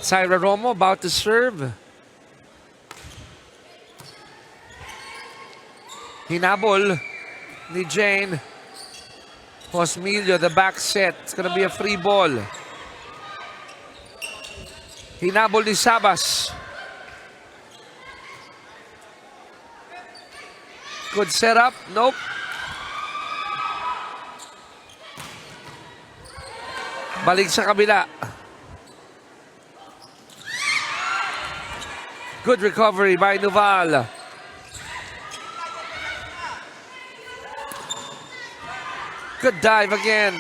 Syra Romo about to serve. Hinabol ni Jane. Posmilio, the back set. It's gonna be a free ball. Hinabol ni Sabas. Good setup. Nope. Balik sa kabila. Good recovery by Nuval. Good dive again.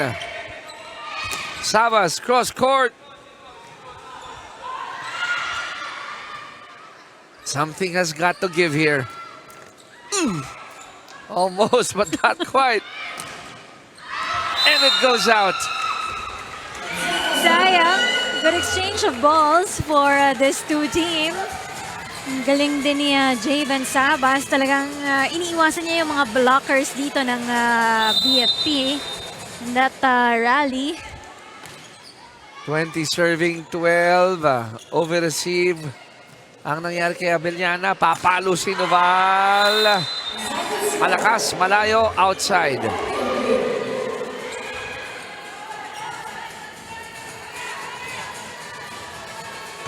Sabas, cross court. Something has got to give here. Almost, but not quite. And it goes out. Sayang. Good exchange of balls for these two teams. Galing din ni Javen Sabas. Talagang iniiwasan niya yung mga blockers dito ng BFP in that rally. 20 serving 12. Over-receive. Ang nangyari kay Abellana, papalo si Noval. Malakas, malayo, outside.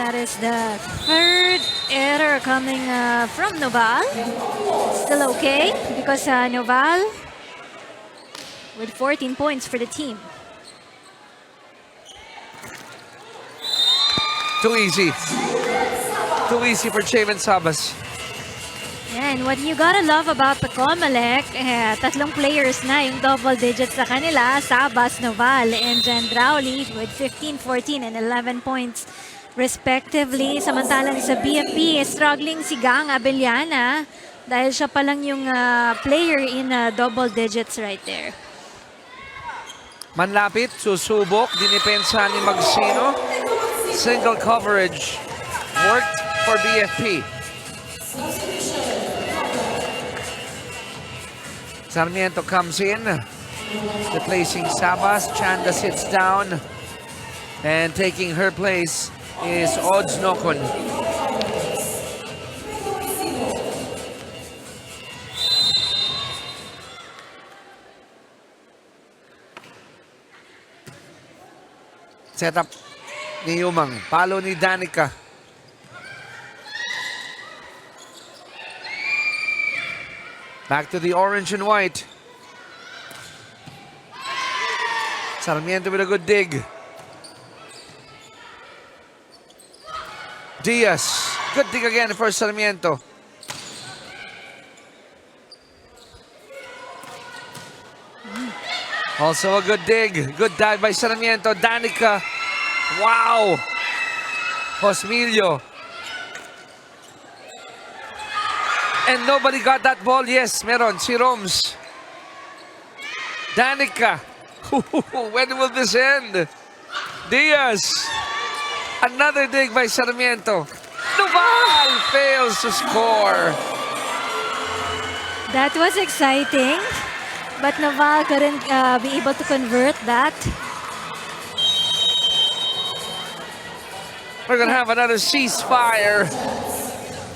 That is the third error coming from Noval. Still okay because Noval with 14 points for the team. Too easy. Too easy for Javen Sabas. And what you gotta love about the COMELEC, tatlong players na yung double digits sa kanila. Sabas, Noval, and Jandrauli with 15, 14, and 11 points respectively. Samantalang sa BFP, struggling si Gang Abellana dahil siya pa lang yung player in double digits right there. Manlapit, susubok, dinipensa ni Magsino. Single coverage worked for BFP. Sarmiento comes in, replacing Sabas. Chanda sits down, and taking her place is Odds Nokon. Setup ni Yumang. Palo ni Danica. Back to the orange and white. Sarmiento with a good dig. Diaz. Good dig again for Sarmiento. Also a good dig. Good dive by Sarmiento. Danica. Wow. Posmilio. And nobody got that ball. Yes, meron. Si Roms. Danica. When will this end? Diaz. Another dig by Sarmiento. Noval fails to score. That was exciting, but Noval couldn't be able to convert that. We're going to have another ceasefire.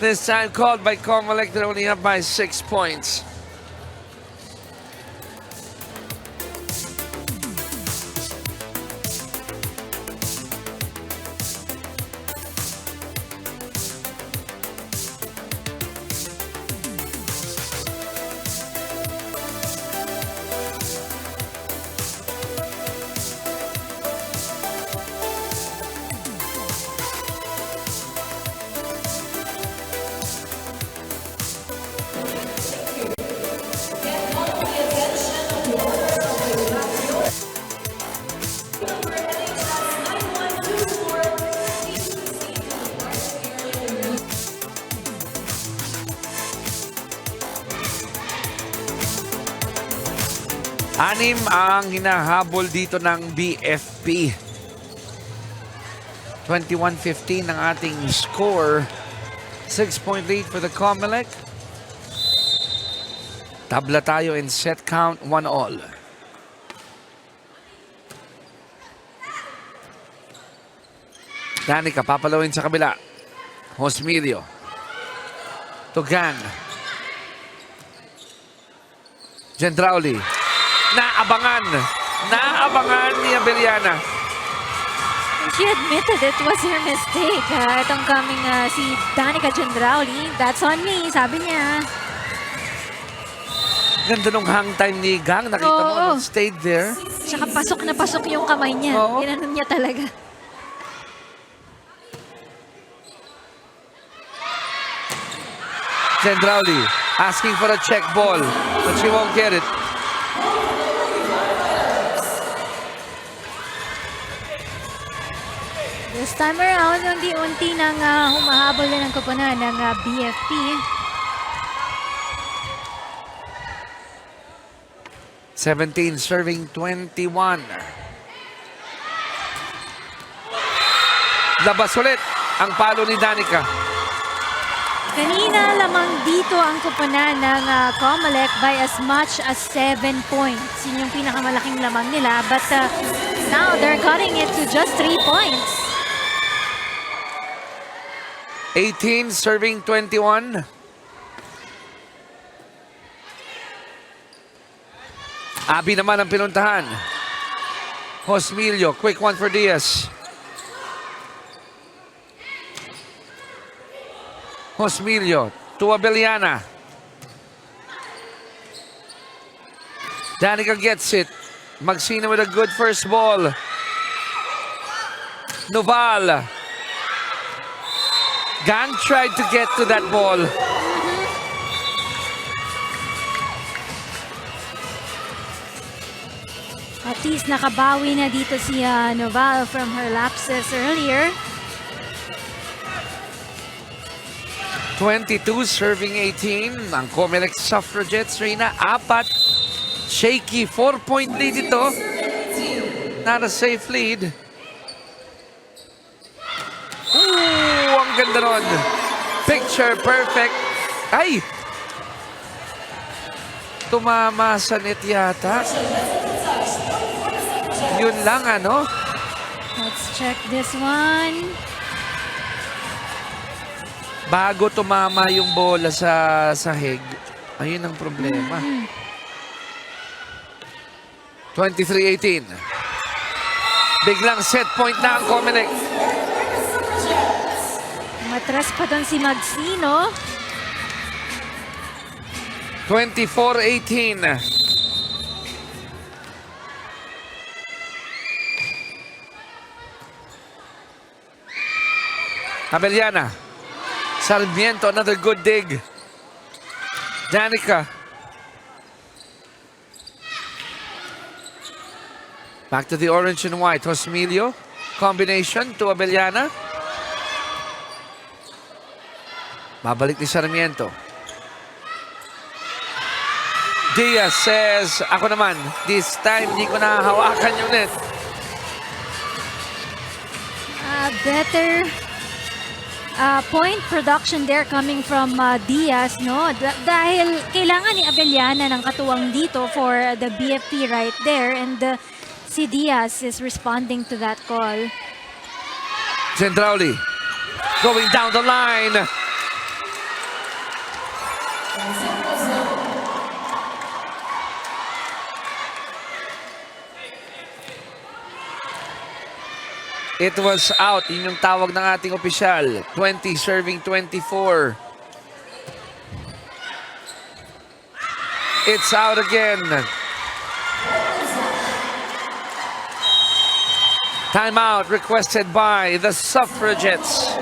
This time called by COMELEC. They're only up by 6 points. Anim ang hinahabol dito ng BFP. 21-15 ang ating score. 6-point lead for the COMELEC. Tabla tayo in set count 1-all. Danica papalawin sa kabila. Hosmilio. Tugan. Gendrauli. Naabangan ni Abeliana. She admitted it was her mistake. Itong coming si Danica Gendrauli, that's on me, sabi niya. Ganda nung hang time ni Gang. Nakita mo, stayed there. Tsaka pasok na pasok yung kamay niya. Oo. Ginanon niya talaga. Gendrauli asking for a check ball, but she won't get it. This time around, unti-unti nang humahabol na ng koponan ng BFP. Serving 21. Labas ulit ang palo ni Danica. Kanina lamang dito ang koponan ng COMELEC by as much as 7 points. Yun yung pinakamalaking lamang nila. But now they're cutting it to just 3 points. 18 serving 21. Abi naman ang pinuntahan. Hosmilio, quick one for Diaz. Hosmilio to Abeliana. Danica gets it. Magsina with a good first ball. Noval. Gang tried to get to that ball. At least nakabawi na dito si Noval from her lapses earlier. 22 serving 18. Ang COMELEC Suffragettes, Reina, 4. Shaky 4-point lead ito. Not a safe lead. Ooh, ang ganda nun. Picture perfect. Ay! Tumama sa net yata. Yun lang, ano? Let's check this one. Bago tumama yung bola sa sahig, ayun ang problema. 23-18. Biglang set point na ang COMELEC. Matras pa doon si Magsino. 24-18. Abeliana. Sarmiento, another good dig. Danica. Back to the orange and white. Hosmilio. Combination to Abeliana. Babalik ni Sarmiento. Diaz says, ako naman, this time hindi ko nahahawakan yung net. Better point production there coming from Diaz, no? Dahil kailangan ni Abeliana ng katuwang dito for the BFP right there, and si Diaz is responding to that call. Gendrauli going down the line. It was out. Yun yung tawag ng ating opisyal. 20 serving 24. It's out again. Timeout requested by the Suffragettes.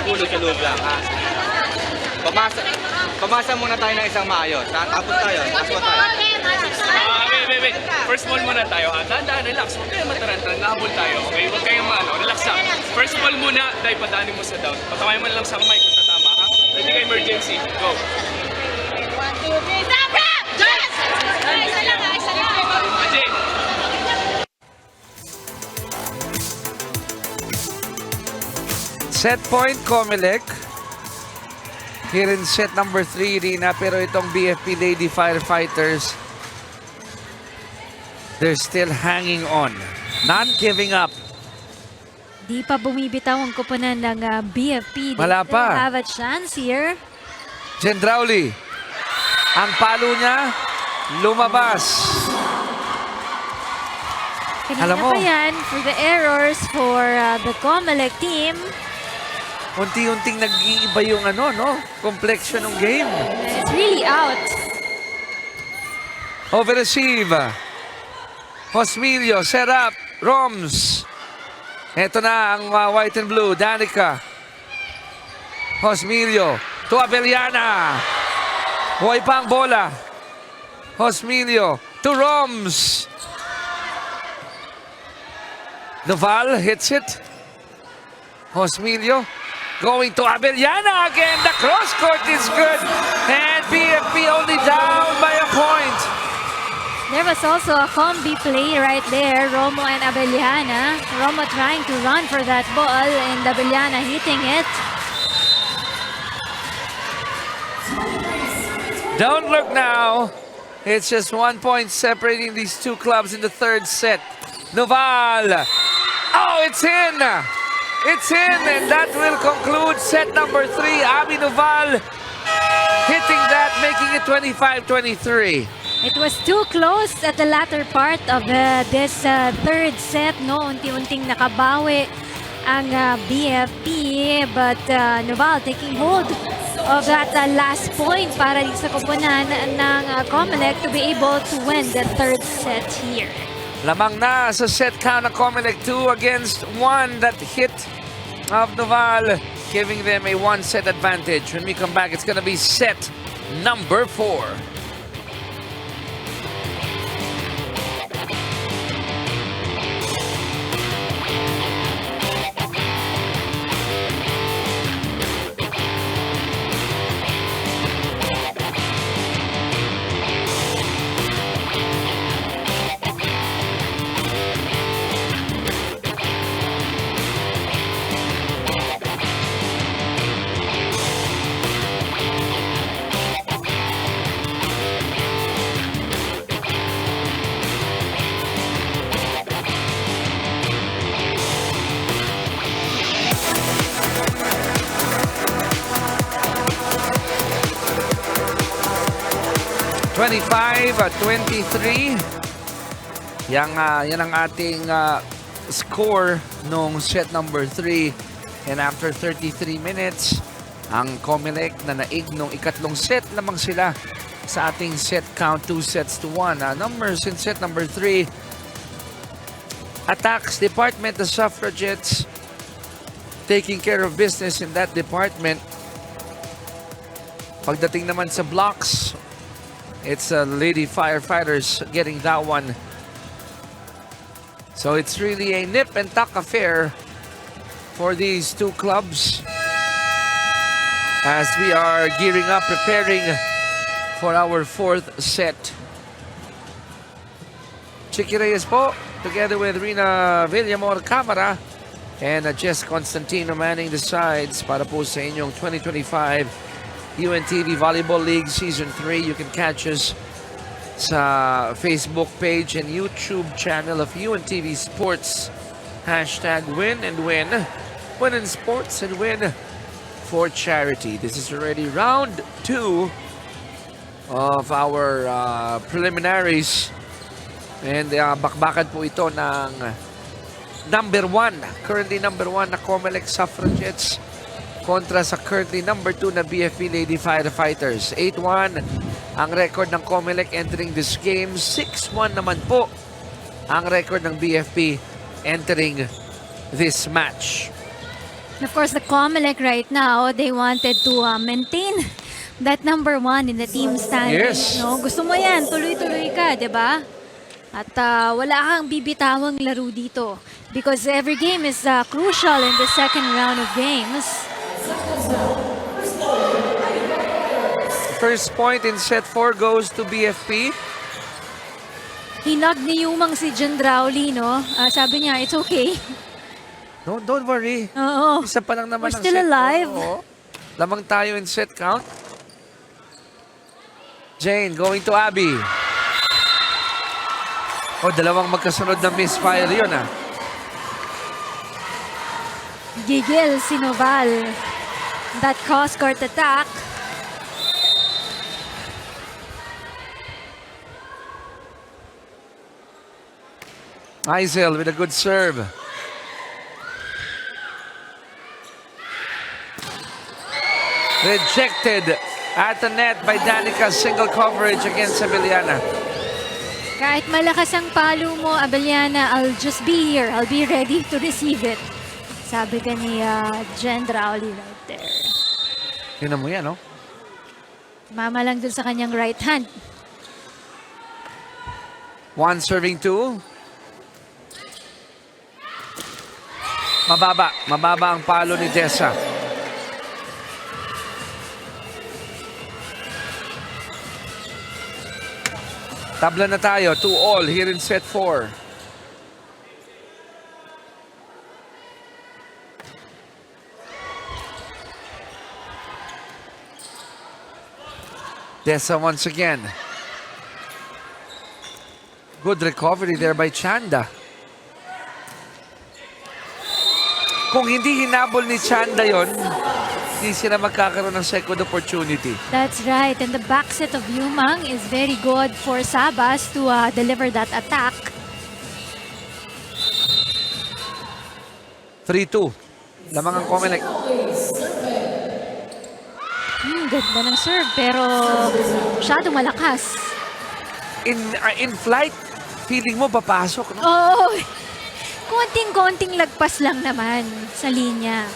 Nagulog sa loob lang, ha? Pamasa muna tayo ng isang maayos, ha? Tapos tayo, tapos tayo. wait. First ball muna tayo. Dahan-dahan, relax. Huwag kayong matarantang. Nahabol tayo, okay? Huwag kayong relax lang. First ball muna, dahil padaanin mo sa down. Patakay mo na lang sa kamay kung tatama, ha? Ready ka emergency. Go. 1, 2, 3, Sabra! Just! Isa lang. Ajay. Set point, COMELEC. Here in set number 3, Rina. Pero itong BFP Lady Firefighters, they're still hanging on. Not giving up. Di pa bumibitaw ang koponan ng BFP. They Wala still pa. have a chance here. Gendrauli. Ang palo niya, lumabas. Kanina Alam mo, pa yan for the errors for the COMELEC team. unti-unting nag-iiba yung complexion ng game. It's really out. Over receive. Hosmilio, set up. Roms. Ito na ang white and blue. Danica. Hosmilio. To Abeliana. Huwag pa ang bola. Hosmilio. To Roms. Noval hits it. Hosmilio. Going to Abeliana again. The cross court is good. And BFP only down by a point. There was also a combi play right there. Romo and Abeliana. Romo trying to run for that ball and Abeliana hitting it. Don't look now. It's just 1 point separating these two clubs in the third set. Noval. Oh, it's in. It's in, and that will conclude set number 3. Abby Noval hitting that, making it 25-23. It was too close at the latter part of this third set. No, unti-unting nakabawi ang BFP, but Noval taking hold of that last point para sa koponan ng COMELEC to be able to win the third set here. Lamang na sa set count ng COMELEC 2 against 1. That hit of Noval giving them a 1-set advantage. When we come back, it's going to be set number 4. at 23. Yan ang ating score nung set number 3. And after 33 minutes, ang COMELEC na naig nung ikatlong set lamang sila sa ating set count 2-1. Numbers in set number 3. Attacks department, the Suffragettes taking care of business in that department. Pagdating naman sa blocks, it's Lady Firefighters getting that one. So it's really a nip and tuck affair for these two clubs as we are gearing up, preparing for our fourth set. Chicky Reyes po, together with Rina Villamor Camara and Jess Constantino manning the sides para po sa inyong 2025 UNTV Volleyball League Season 3. You can catch us sa Facebook page and YouTube channel of UNTV Sports. Hashtag win and win. Win in sports and win for charity. This is already round 2 of our preliminaries. And bakbakan po ito ng number 1. Currently number 1 na COMELEC Suffragettes kontra sa currently number 2 na BFP Lady Firefighters. 8-1 ang record ng COMELEC entering this game. 6-1 naman po ang record ng BFP entering this match. Of course, the COMELEC right now, they wanted to maintain that number 1 in the team standings. Yes. No? Gusto mo yan, tuloy-tuloy ka, di ba? At wala kang bibitawang laro dito because every game is crucial in the second round of games. First point in set 4 goes to BFP. Hinag ni Yumang si Jendrauli, no? Sabi niya, it's okay. No, don't worry. Oo. Isa pa lang naman We're ang still set alive. 4. Oo. Lamang tayo in set count. Jane going to Abby. Dalawang magkasunod na misfire yun Gigil si Noval. That cross-court attack. Isel with a good serve. Rejected at the net by Danica's single coverage against Abeliana. Kahit malakas ang palo mo, Abeliana, I'll just be here. I'll be ready to receive it. Sabi ka ni Jendrauli right there. Tingnan mo yan, no? Mama lang dun sa kanyang right hand. One serving two. Mababa ang palo ni Dessa. Tabla na tayo, 2-all here in set 4. Dessa once again. Good recovery there by Chanda. Kung hindi hinabol ni Chanda yon, hindi sila magkakaroon ng second opportunity. That's right. And the back set of Yumang is very good for Sabas to deliver that attack. 3-2. Lamang ang COMELEC. Ganda ng serve, pero masyadong malakas. In flight, feeling mo papasok, no? Oo. Konting-konting lagpas lang naman sa linya.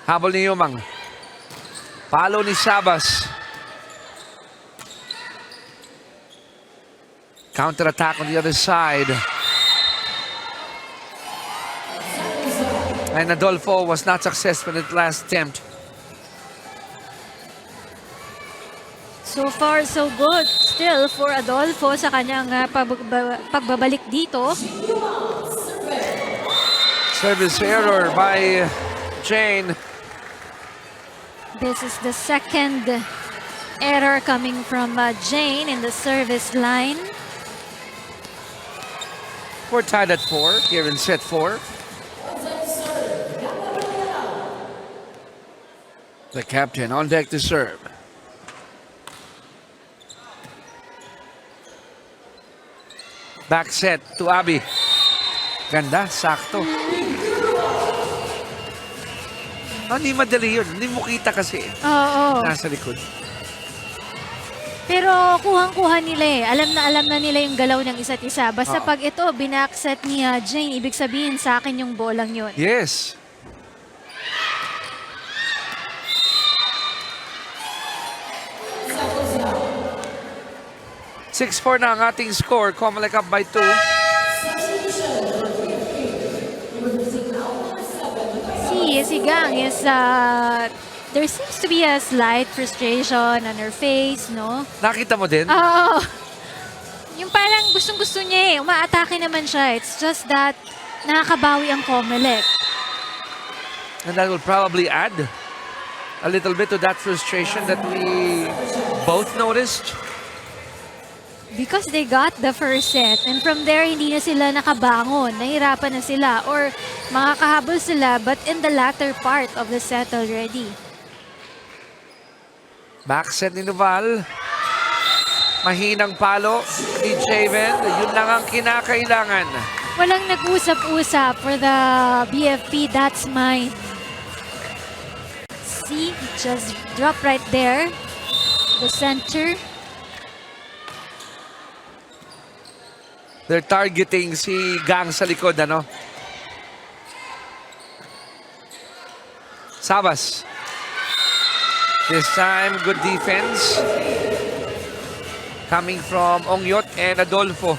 Habol ni Yumang. Palo ni Sabas. Counter-attack on the other side. And Adolfo was not successful in the last attempt. So far, so good. Still for Adolfo sa kanyang pagbabalik dito. Service error by Jane. This is the second error coming from Jane in the service line. We're tied at 4 here in set 4. The captain on deck to serve. Back set to Abby. Ganda, sakto. Hindi madali yun. Hindi mo kita kasi. Oo. Nasa likod. Pero kuhang-kuha nila eh. Alam na nila yung galaw ng isa't isa. Basta pag ito, binakset ni Jane, ibig sabihin sa akin yung bolang yun. Yes. (6-4) na ang ating score. COMELEC up by 2. Si Gang is, there seems to be a slight frustration on her face, no? Nakita mo din? Oo. Yung parang gustong-gusto niya eh. Umaatake naman siya. It's just that nakakabawi ang COMELEC. And that will probably add a little bit to that frustration that we both noticed. Because they got the first set and from there hindi na sila nakabangon, nahirapan na sila or makakahabol sila but in the latter part of the set already. Back set ni Noval. Mahinang palo ni Javen. Yun lang ang kinakailangan. Walang nag-usap-usap for the BFP, that's mine. See, just drop right there. The center. They're targeting si Gang sa likod, ano? Sabas. This time, good defense. Coming from Ongyot and Adolfo.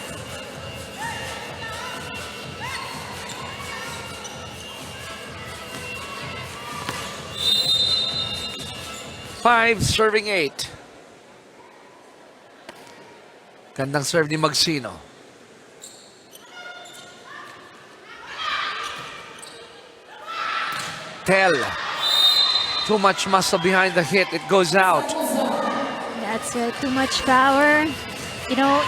Five, serving 8. Gandang serve ni Magsino. Tell. Too much muscle behind the hit. It goes out. That's too much power. You know,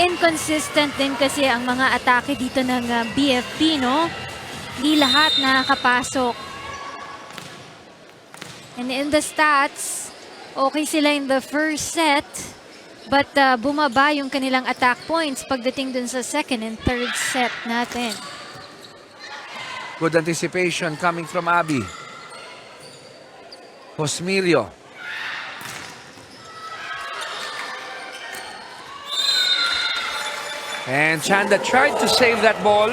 inconsistent din kasi ang mga atake dito ng BFP, no? Di lahat nakakapasok. And in the stats, okay sila in the first set, but bumaba yung kanilang attack points pagdating dun sa second and third set natin. Good anticipation coming from Abby. Josmilio. And Chanda tried to save that ball.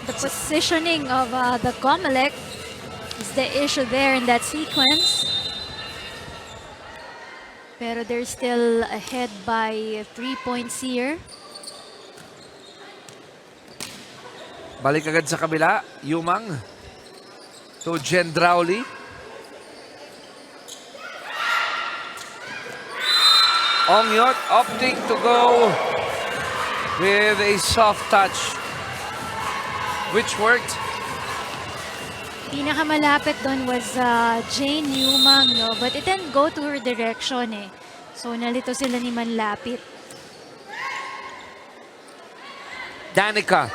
The positioning of the COMELEC is the issue there in that sequence. Pero they're still ahead by 3 points here. Balik agad sa kabila. Yumang to Gendrauli. Ongyot opting to go with a soft touch, which worked. Pinakamalapit doon was Jane Yumang, no? But it didn't go to her direction eh. So nalito sila ni Manlapit. Danica.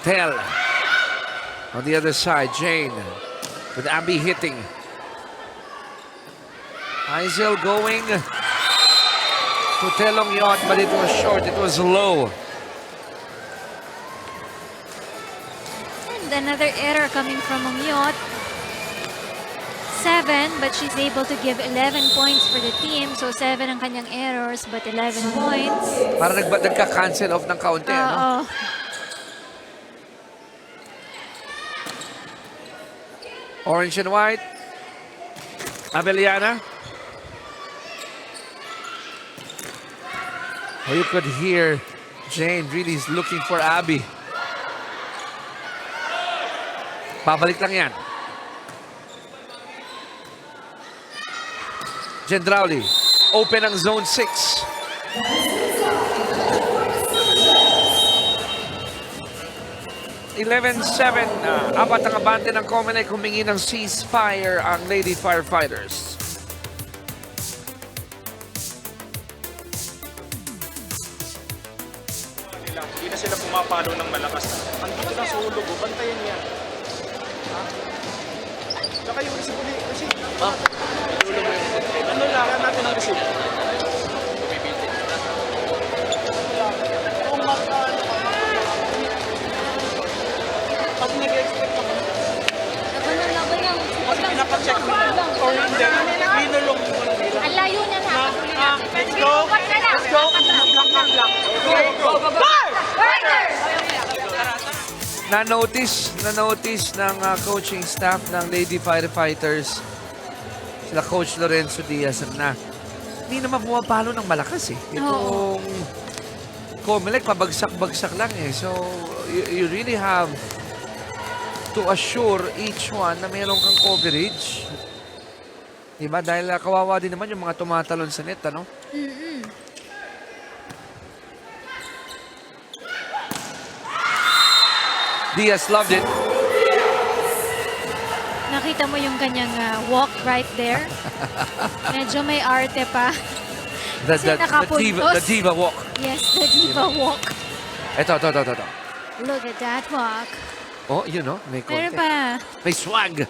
Tell. On the other side, Jane with Abby hitting. Aizel going to Telong Yot, but it was short. It was low. And another error coming from Ongyot. 7, but she's able to give 11 points for the team. So 7 ang kanyang errors, but 11 points. Para nagka-cancel off ng kaunti, ano? Orange and white. Abeliana. Oh, you could hear Jane really is looking for Abby. Babalik lang yan. Gendrauli. Open ang zone 6. 11-7. Apat ang abante ng COMELEC, humingi ng ceasefire ang Lady Firefighters. Hindi na sila pumapalo ng malakas. Andito na sa ulog, bantayan niya. Ha? Saka yung receive ulit. Receive. Ano lang natin ang receive? Pag nag-expect ako. Kasi pinapacheck mo na. Or hindi. Linulong mo na nila. Ang layo na na. Let's go. Let's go. Block. Go. Fighters! Na-notice ng coaching staff ng Lady Firefighters, sila Coach Lorenzo Diaz, na hindi naman pumapalo ng malakas eh. Itong COMELEC, pabagsak-bagsak lang eh. So, you really have to assure each one na mayroon kang coverage. Diba? Dahil kawawa din naman yung mga tumatalon sa net, ano? Diaz loved it. Nakita mo yung kanyang walk right there. Medyo may arte pa. The nakapuntos. diva walk. Yes, the diva walk. Ito. Look at that walk. Oh, you know, may konti. Meron pa. May swag.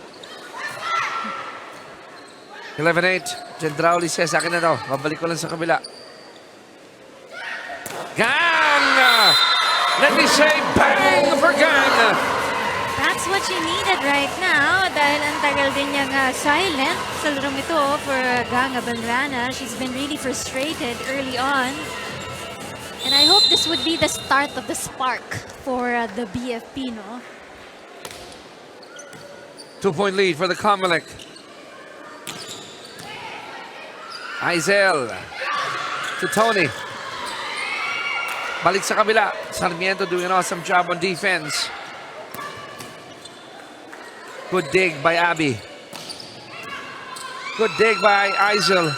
11-8. Gendrauli says, akin na daw. Babalik ko lang sa kabila. Gang! Let me say, bang for Gang! That's what she needed right now dahil ang tagal din niyang silent sa larong ito for Ganga Banrana. She's been really frustrated early on. And I hope this this would be the start of the spark for the BFP, no? 2-point lead for the COMELEC. Aizel to Tony. Balik sa kabila. Sarmiento doing an awesome job on defense. Good dig by Abby. Good dig by Aizel.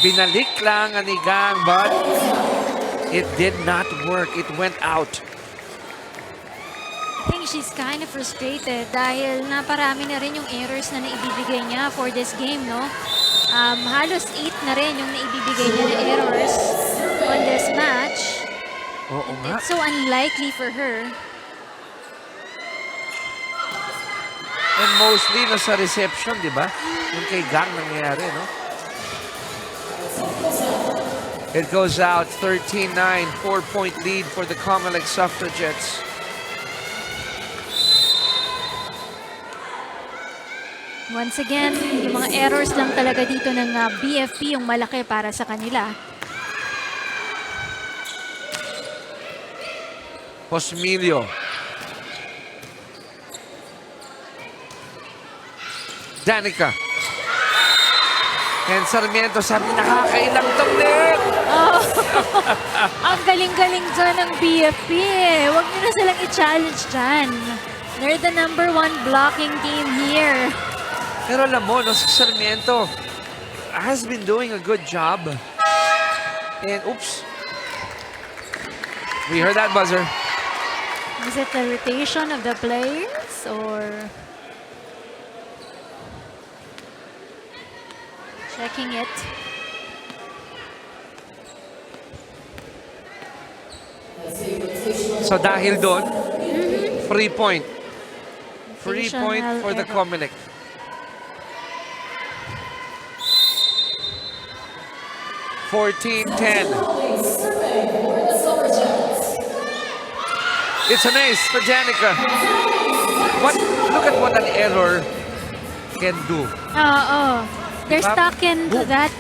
Binalik lang ang Igang, but it did not work. It went out. I think she's kind of frustrated dahil naparami na rin yung errors na naibibigay niya for this game, no? Halos 8 na rin yung naibibigay niya na errors on this match. Oo nga. It's so unlikely for her. And mostly nasa reception, di ba? Yung kay Gang nangyayari, no? It goes out 13-9, 4-point lead for the COMELEC Suffragettes. Once again, yung mga errors lang talaga dito ng BFP yung malaki para sa kanila. Posmilio. Danica. And Sarmiento sabi, nakakailang tong net. Oh, ang galing-galing dyan ng BFP eh. Huwag nyo na silang i-challenge dyan. They're the #1 blocking team here. Pero alam mo, no, si Sarmiento has been doing a good job. And oops. We heard that buzzer. Is it the rotation of the players or checking it? So dahil doon, free point. Free point Rotational for the error. COMELEC. (14-10). It's an ace for Danica. Look at what an error can do. Oo. They're Diba? stuck in Boom. that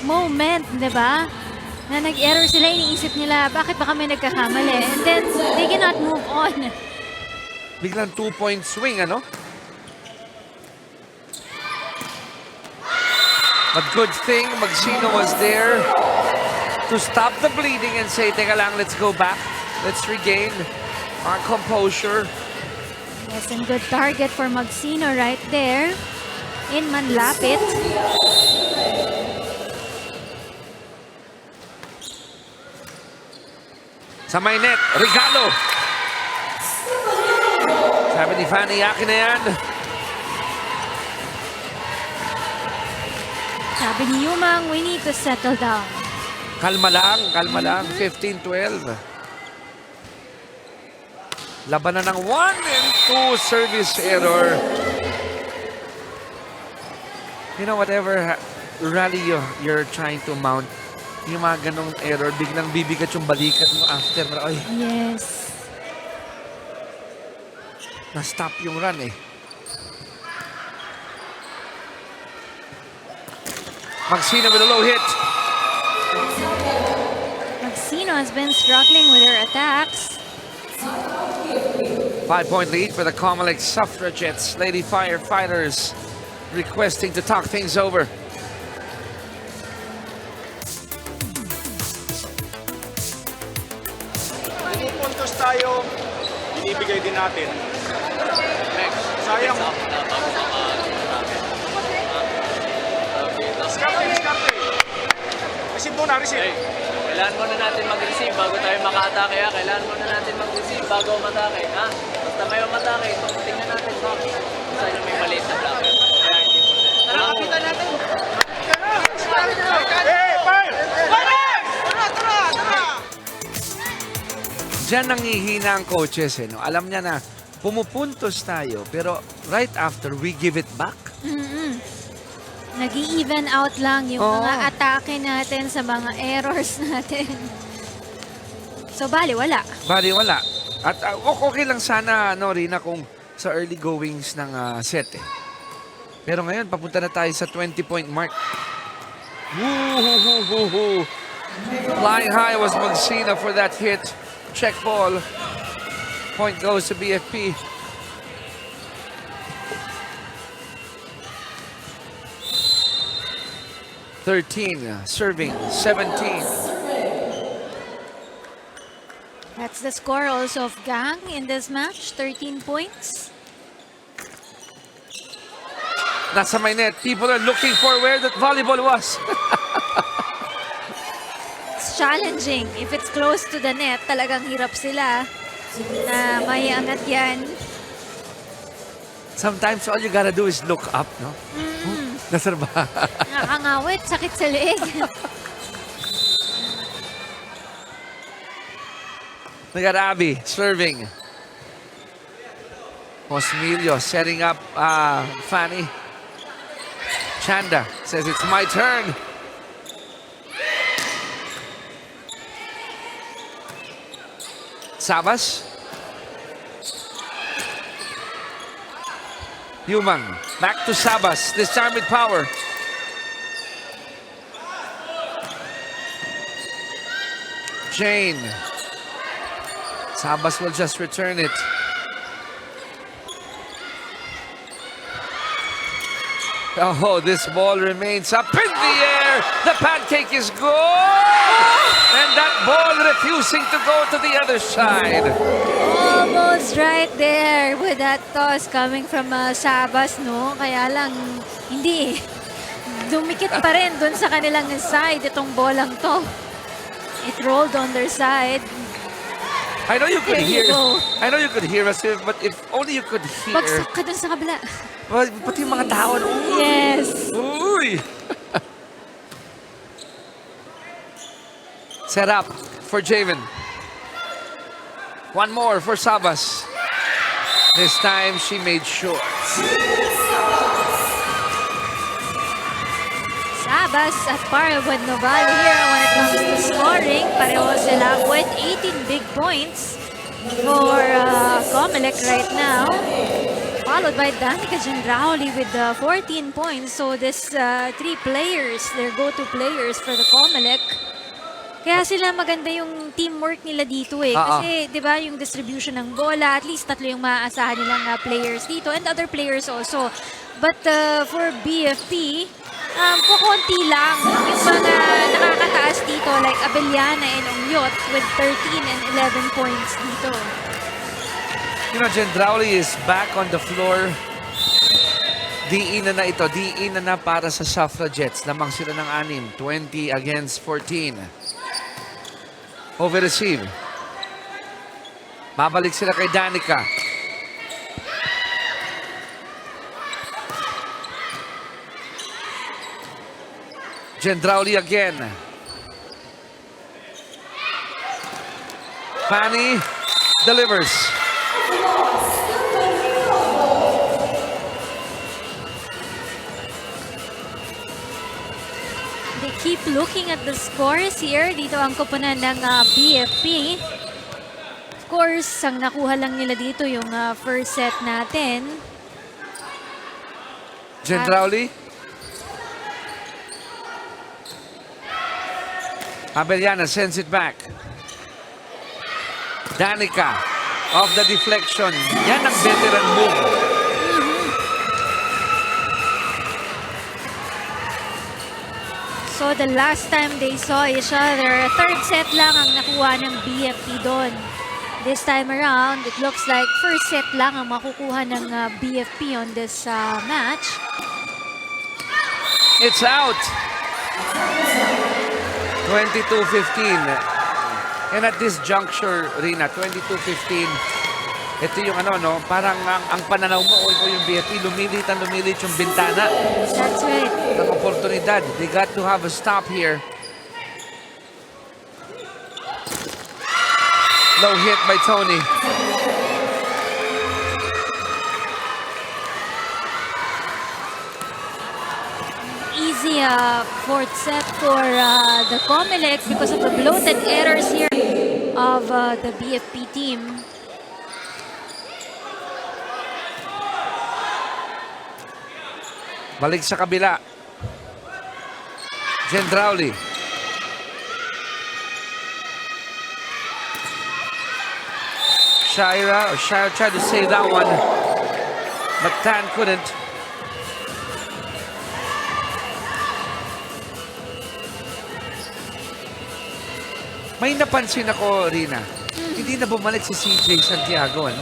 moment, di ba? Na nag-error sila, iniisip nila, bakit ba kami nagkakamali? And then, they cannot move on. Biglang 2-point swing, ano? But good thing, Magsino was there to stop the bleeding and say, teka lang, let's go back. Let's regain our composure. Yes, and good target for Magsino right there. In manlapit. Sa may net, regalo. Sabi ni Fanny, akin na yan. Sabi ni Yumang, we need to settle down. Kalma lang. 15-12. Labanan ng 1 and 2 service error. You know, whatever rally you're trying to mount, yung mga ganong error, biglang bibigat yung balikat mo after. Ay, Yes. na-stop yung run eh. Magsino with a low hit. Magsino has been struggling with her attacks. 5-point lead for the COMELEC Suffragettes. Lady Firefighters requesting to talk things over. Pumupuntos tayo, binibigay din natin. Sayang. Diskarte. Receive muna, receive. Kailangan muna natin mag-receive bago tayo maka-atake. Kailangan muna natin mag-receive bago umatake. Basta may umatake, tingnan natin ba? Saan yung may maliit na block. Kaya hindi po. Tara, kapitan natin. Hey, fire! Diyan nangihina ang coaches eh, no? Alam niya na pumupuntos tayo pero right after we give it back. Nag-i-even out lang yung Oo. mga atake natin sa mga errors natin. So, bali, wala. At okay lang sana, no, Rina, kung sa early goings ng set eh. Pero ngayon, papunta na tayo sa 20-point mark. Ooh. Flying high was Magsina for that hit. Check ball. Point goes to BFP. Serving 17. That's the score also of Gang in this match, 13 points. Nasa my net. People are looking for where that volleyball was. It's challenging. If it's close to the net, talagang hirap sila na maiangat yan. Sometimes all you gotta do is look up, no? Nasaan ba? Nakakangawit, sakit sa leeg. We got Abby serving. Osmilio setting up Fanny. Chanda says it's my turn. Sabas. Yumang back to Sabas. This time with power. Jane. Sabas will just return it. Oh, this ball remains up in the air. The pancake is good. And that ball refusing to go to the other side. Almost right there with that toss coming from Sabas, no? Kaya lang, hindi. Dumikit pa rin dun sa kanilang side itong bolang to. It rolled on their side. I know you could There you hear. go. I know you could hear us, but if only you could hear. Bagsak ka dun sa kabila. Well, pati yung mga tao. Yes. Uy! Set up for Javen. One more for Sabas. This time she made sure. Sabas at par with Novali here when it comes to scoring. Pareho sila with 18 big points for COMELEC right now. Followed by Danica Gendrauli with 14 points. So this three players, their go-to players for the COMELEC. Kaya sila maganda yung teamwork nila dito eh. Kasi, di ba, yung distribution ng bola, at least tatlo yung maaasahan nilang players dito and other players also. But for BFP, kukunti lang yung mga nakakataas dito like Abellana and Ongyot with 13 and 11 points dito. You know, Gendrauli is back on the floor. Diin na ito. Diin na para sa Suffragettes. Lamang sila ng 6. 20 against 14. Over-receive. Babalik sila kay Danica. Gendrauli again. Fanny delivers. They keep looking at the scores here. Dito ang koponan ng BFP. Of course, ang nakuha lang nila dito yung first set natin. Gendrauli. Abellana sends it back. Danica of the deflection. Yan ang veteran move. So the last time they saw each other, third set lang ang nakuha ng BFP doon. This time around, it looks like first set lang ang makukuha ng BFP on this match. It's out. 22-15. And at this juncture, Rina, 22-15, ito yung parang ang pananaw mo, o yung BFP, lumilit yung bintana. That's right. Ng oportunidad. They got to have a stop here. Low hit by Tony. Easy fourth set for the COMELEC because of the bloated errors here of the BFP team. Balik sa kabila. Gendrauli. Shira tried to save that one, but Tan couldn't. May napansin ako, Rina. Hindi na bumalik si CJ Santiago, ano?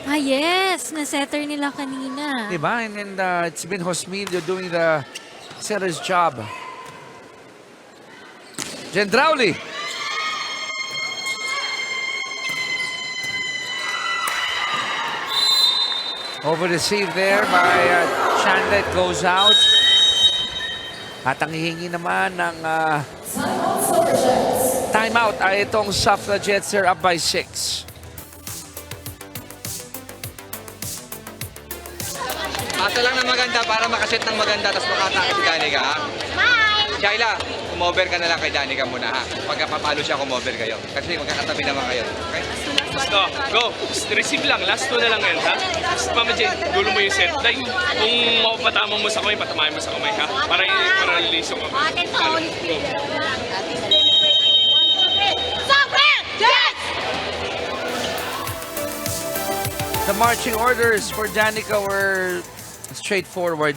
Ah, yes. Na-setter nila kanina. Diba? And then it's been Hosmilio doing the setter's job. Gendrauli. Over the save there by Chanda. It goes out. At ang hihingi naman ng timeout ay itong Suffragettes. They're up by 6. Pasa lang na maganda para makaset ng maganda tapos makatake si Danica, ha? Shaila, kumover ka na lang kay Danica muna, ha? Pagka papalo siya, kumover kayo. Kasi magkakatabi naman kayo. Okay? Basta, go. Receive lang. Last 2 na lang ngayon, ha? Basta Mama Jane, dulo mo yung set. Dahil kung mapatama mo sa kamay, patamahin mo sa kamay, ha? Para release yung kamay. Go. The marching orders for Danica were straightforward.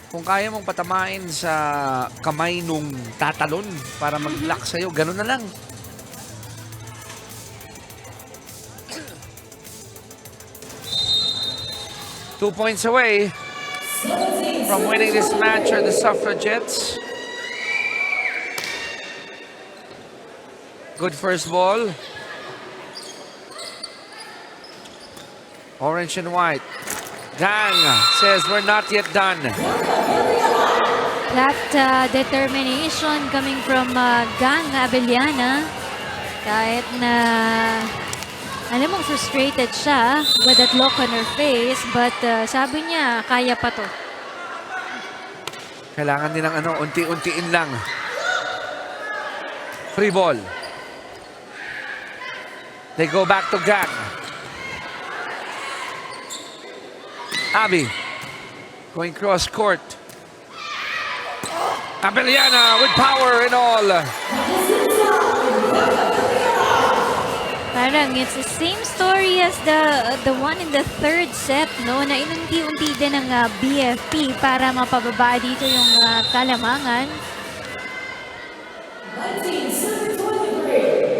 Kung kaya mong patamain sa kamay nung tatalon para mag-block sa'yo, ganun na lang. Two points away from winning this match are the Suffragettes. Good first ball. Orange and white. Gang says we're not yet done. That determination coming from Gang Abellana. Kahit na alam mong frustrated siya with that look on her face, but sabi niya, kaya pa to. Kailangan din ng unti-untiin lang. Free ball. They go back to Gang. Abby going cross court. Abellana with power and all. Parang it's the same story as the one in the third set, no? Na inunti-unti din ng BFP para mapababa dito yung kalamangan.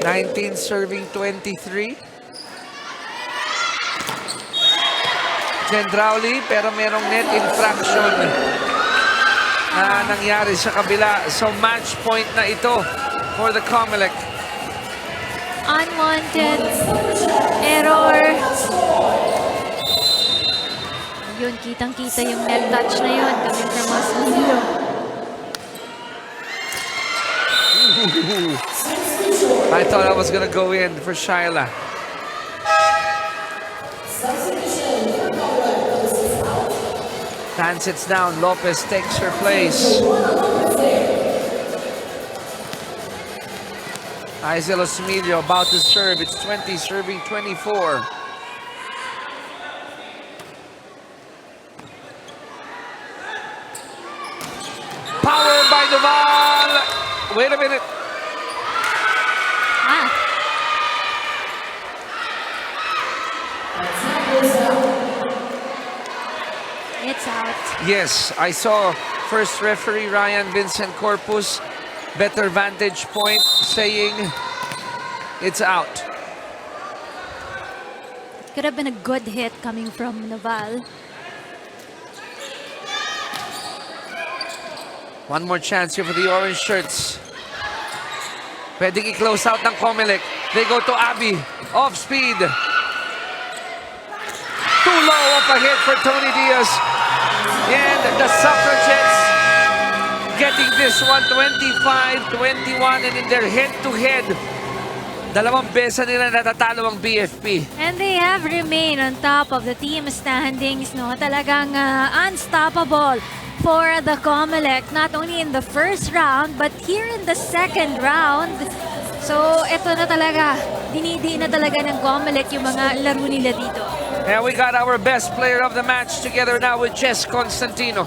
19 serving 23. Gendrauli, pero merong net infraction na nangyari sa kabila. So match point na ito for the COMELEC. Unwanted error. Yun, kitang-kita yung net touch na yun coming from Hosmilio. I thought I was gonna go in for Shaila. Tan sits down. Lopez takes her place. Isel Osmilio about to serve. It's 20 serving 24. Power by Duval. Wait a minute. It's out. Yes, I saw first referee Ryan Vincent Corpus, better vantage point, saying it's out. Could have been a good hit coming from Naval. One more chance here for the orange shirts. Pwedeng i-close out ng COMELEC. They go to Abby. Off speed. Too low of a hit for Tony Diaz. And the Suffragettes getting this one 25-21, and in their head-to-head, dalawang besa nila natatalo ang BFP. And they have remained on top of the team standings, no? Talagang unstoppable for the COMELEC, not only in the first round, but here in the second round. So, ito na talaga. Dinidiin na talaga ng COMELEC yung mga laro nila dito. And we got our best player of the match together now with Jess Constantino.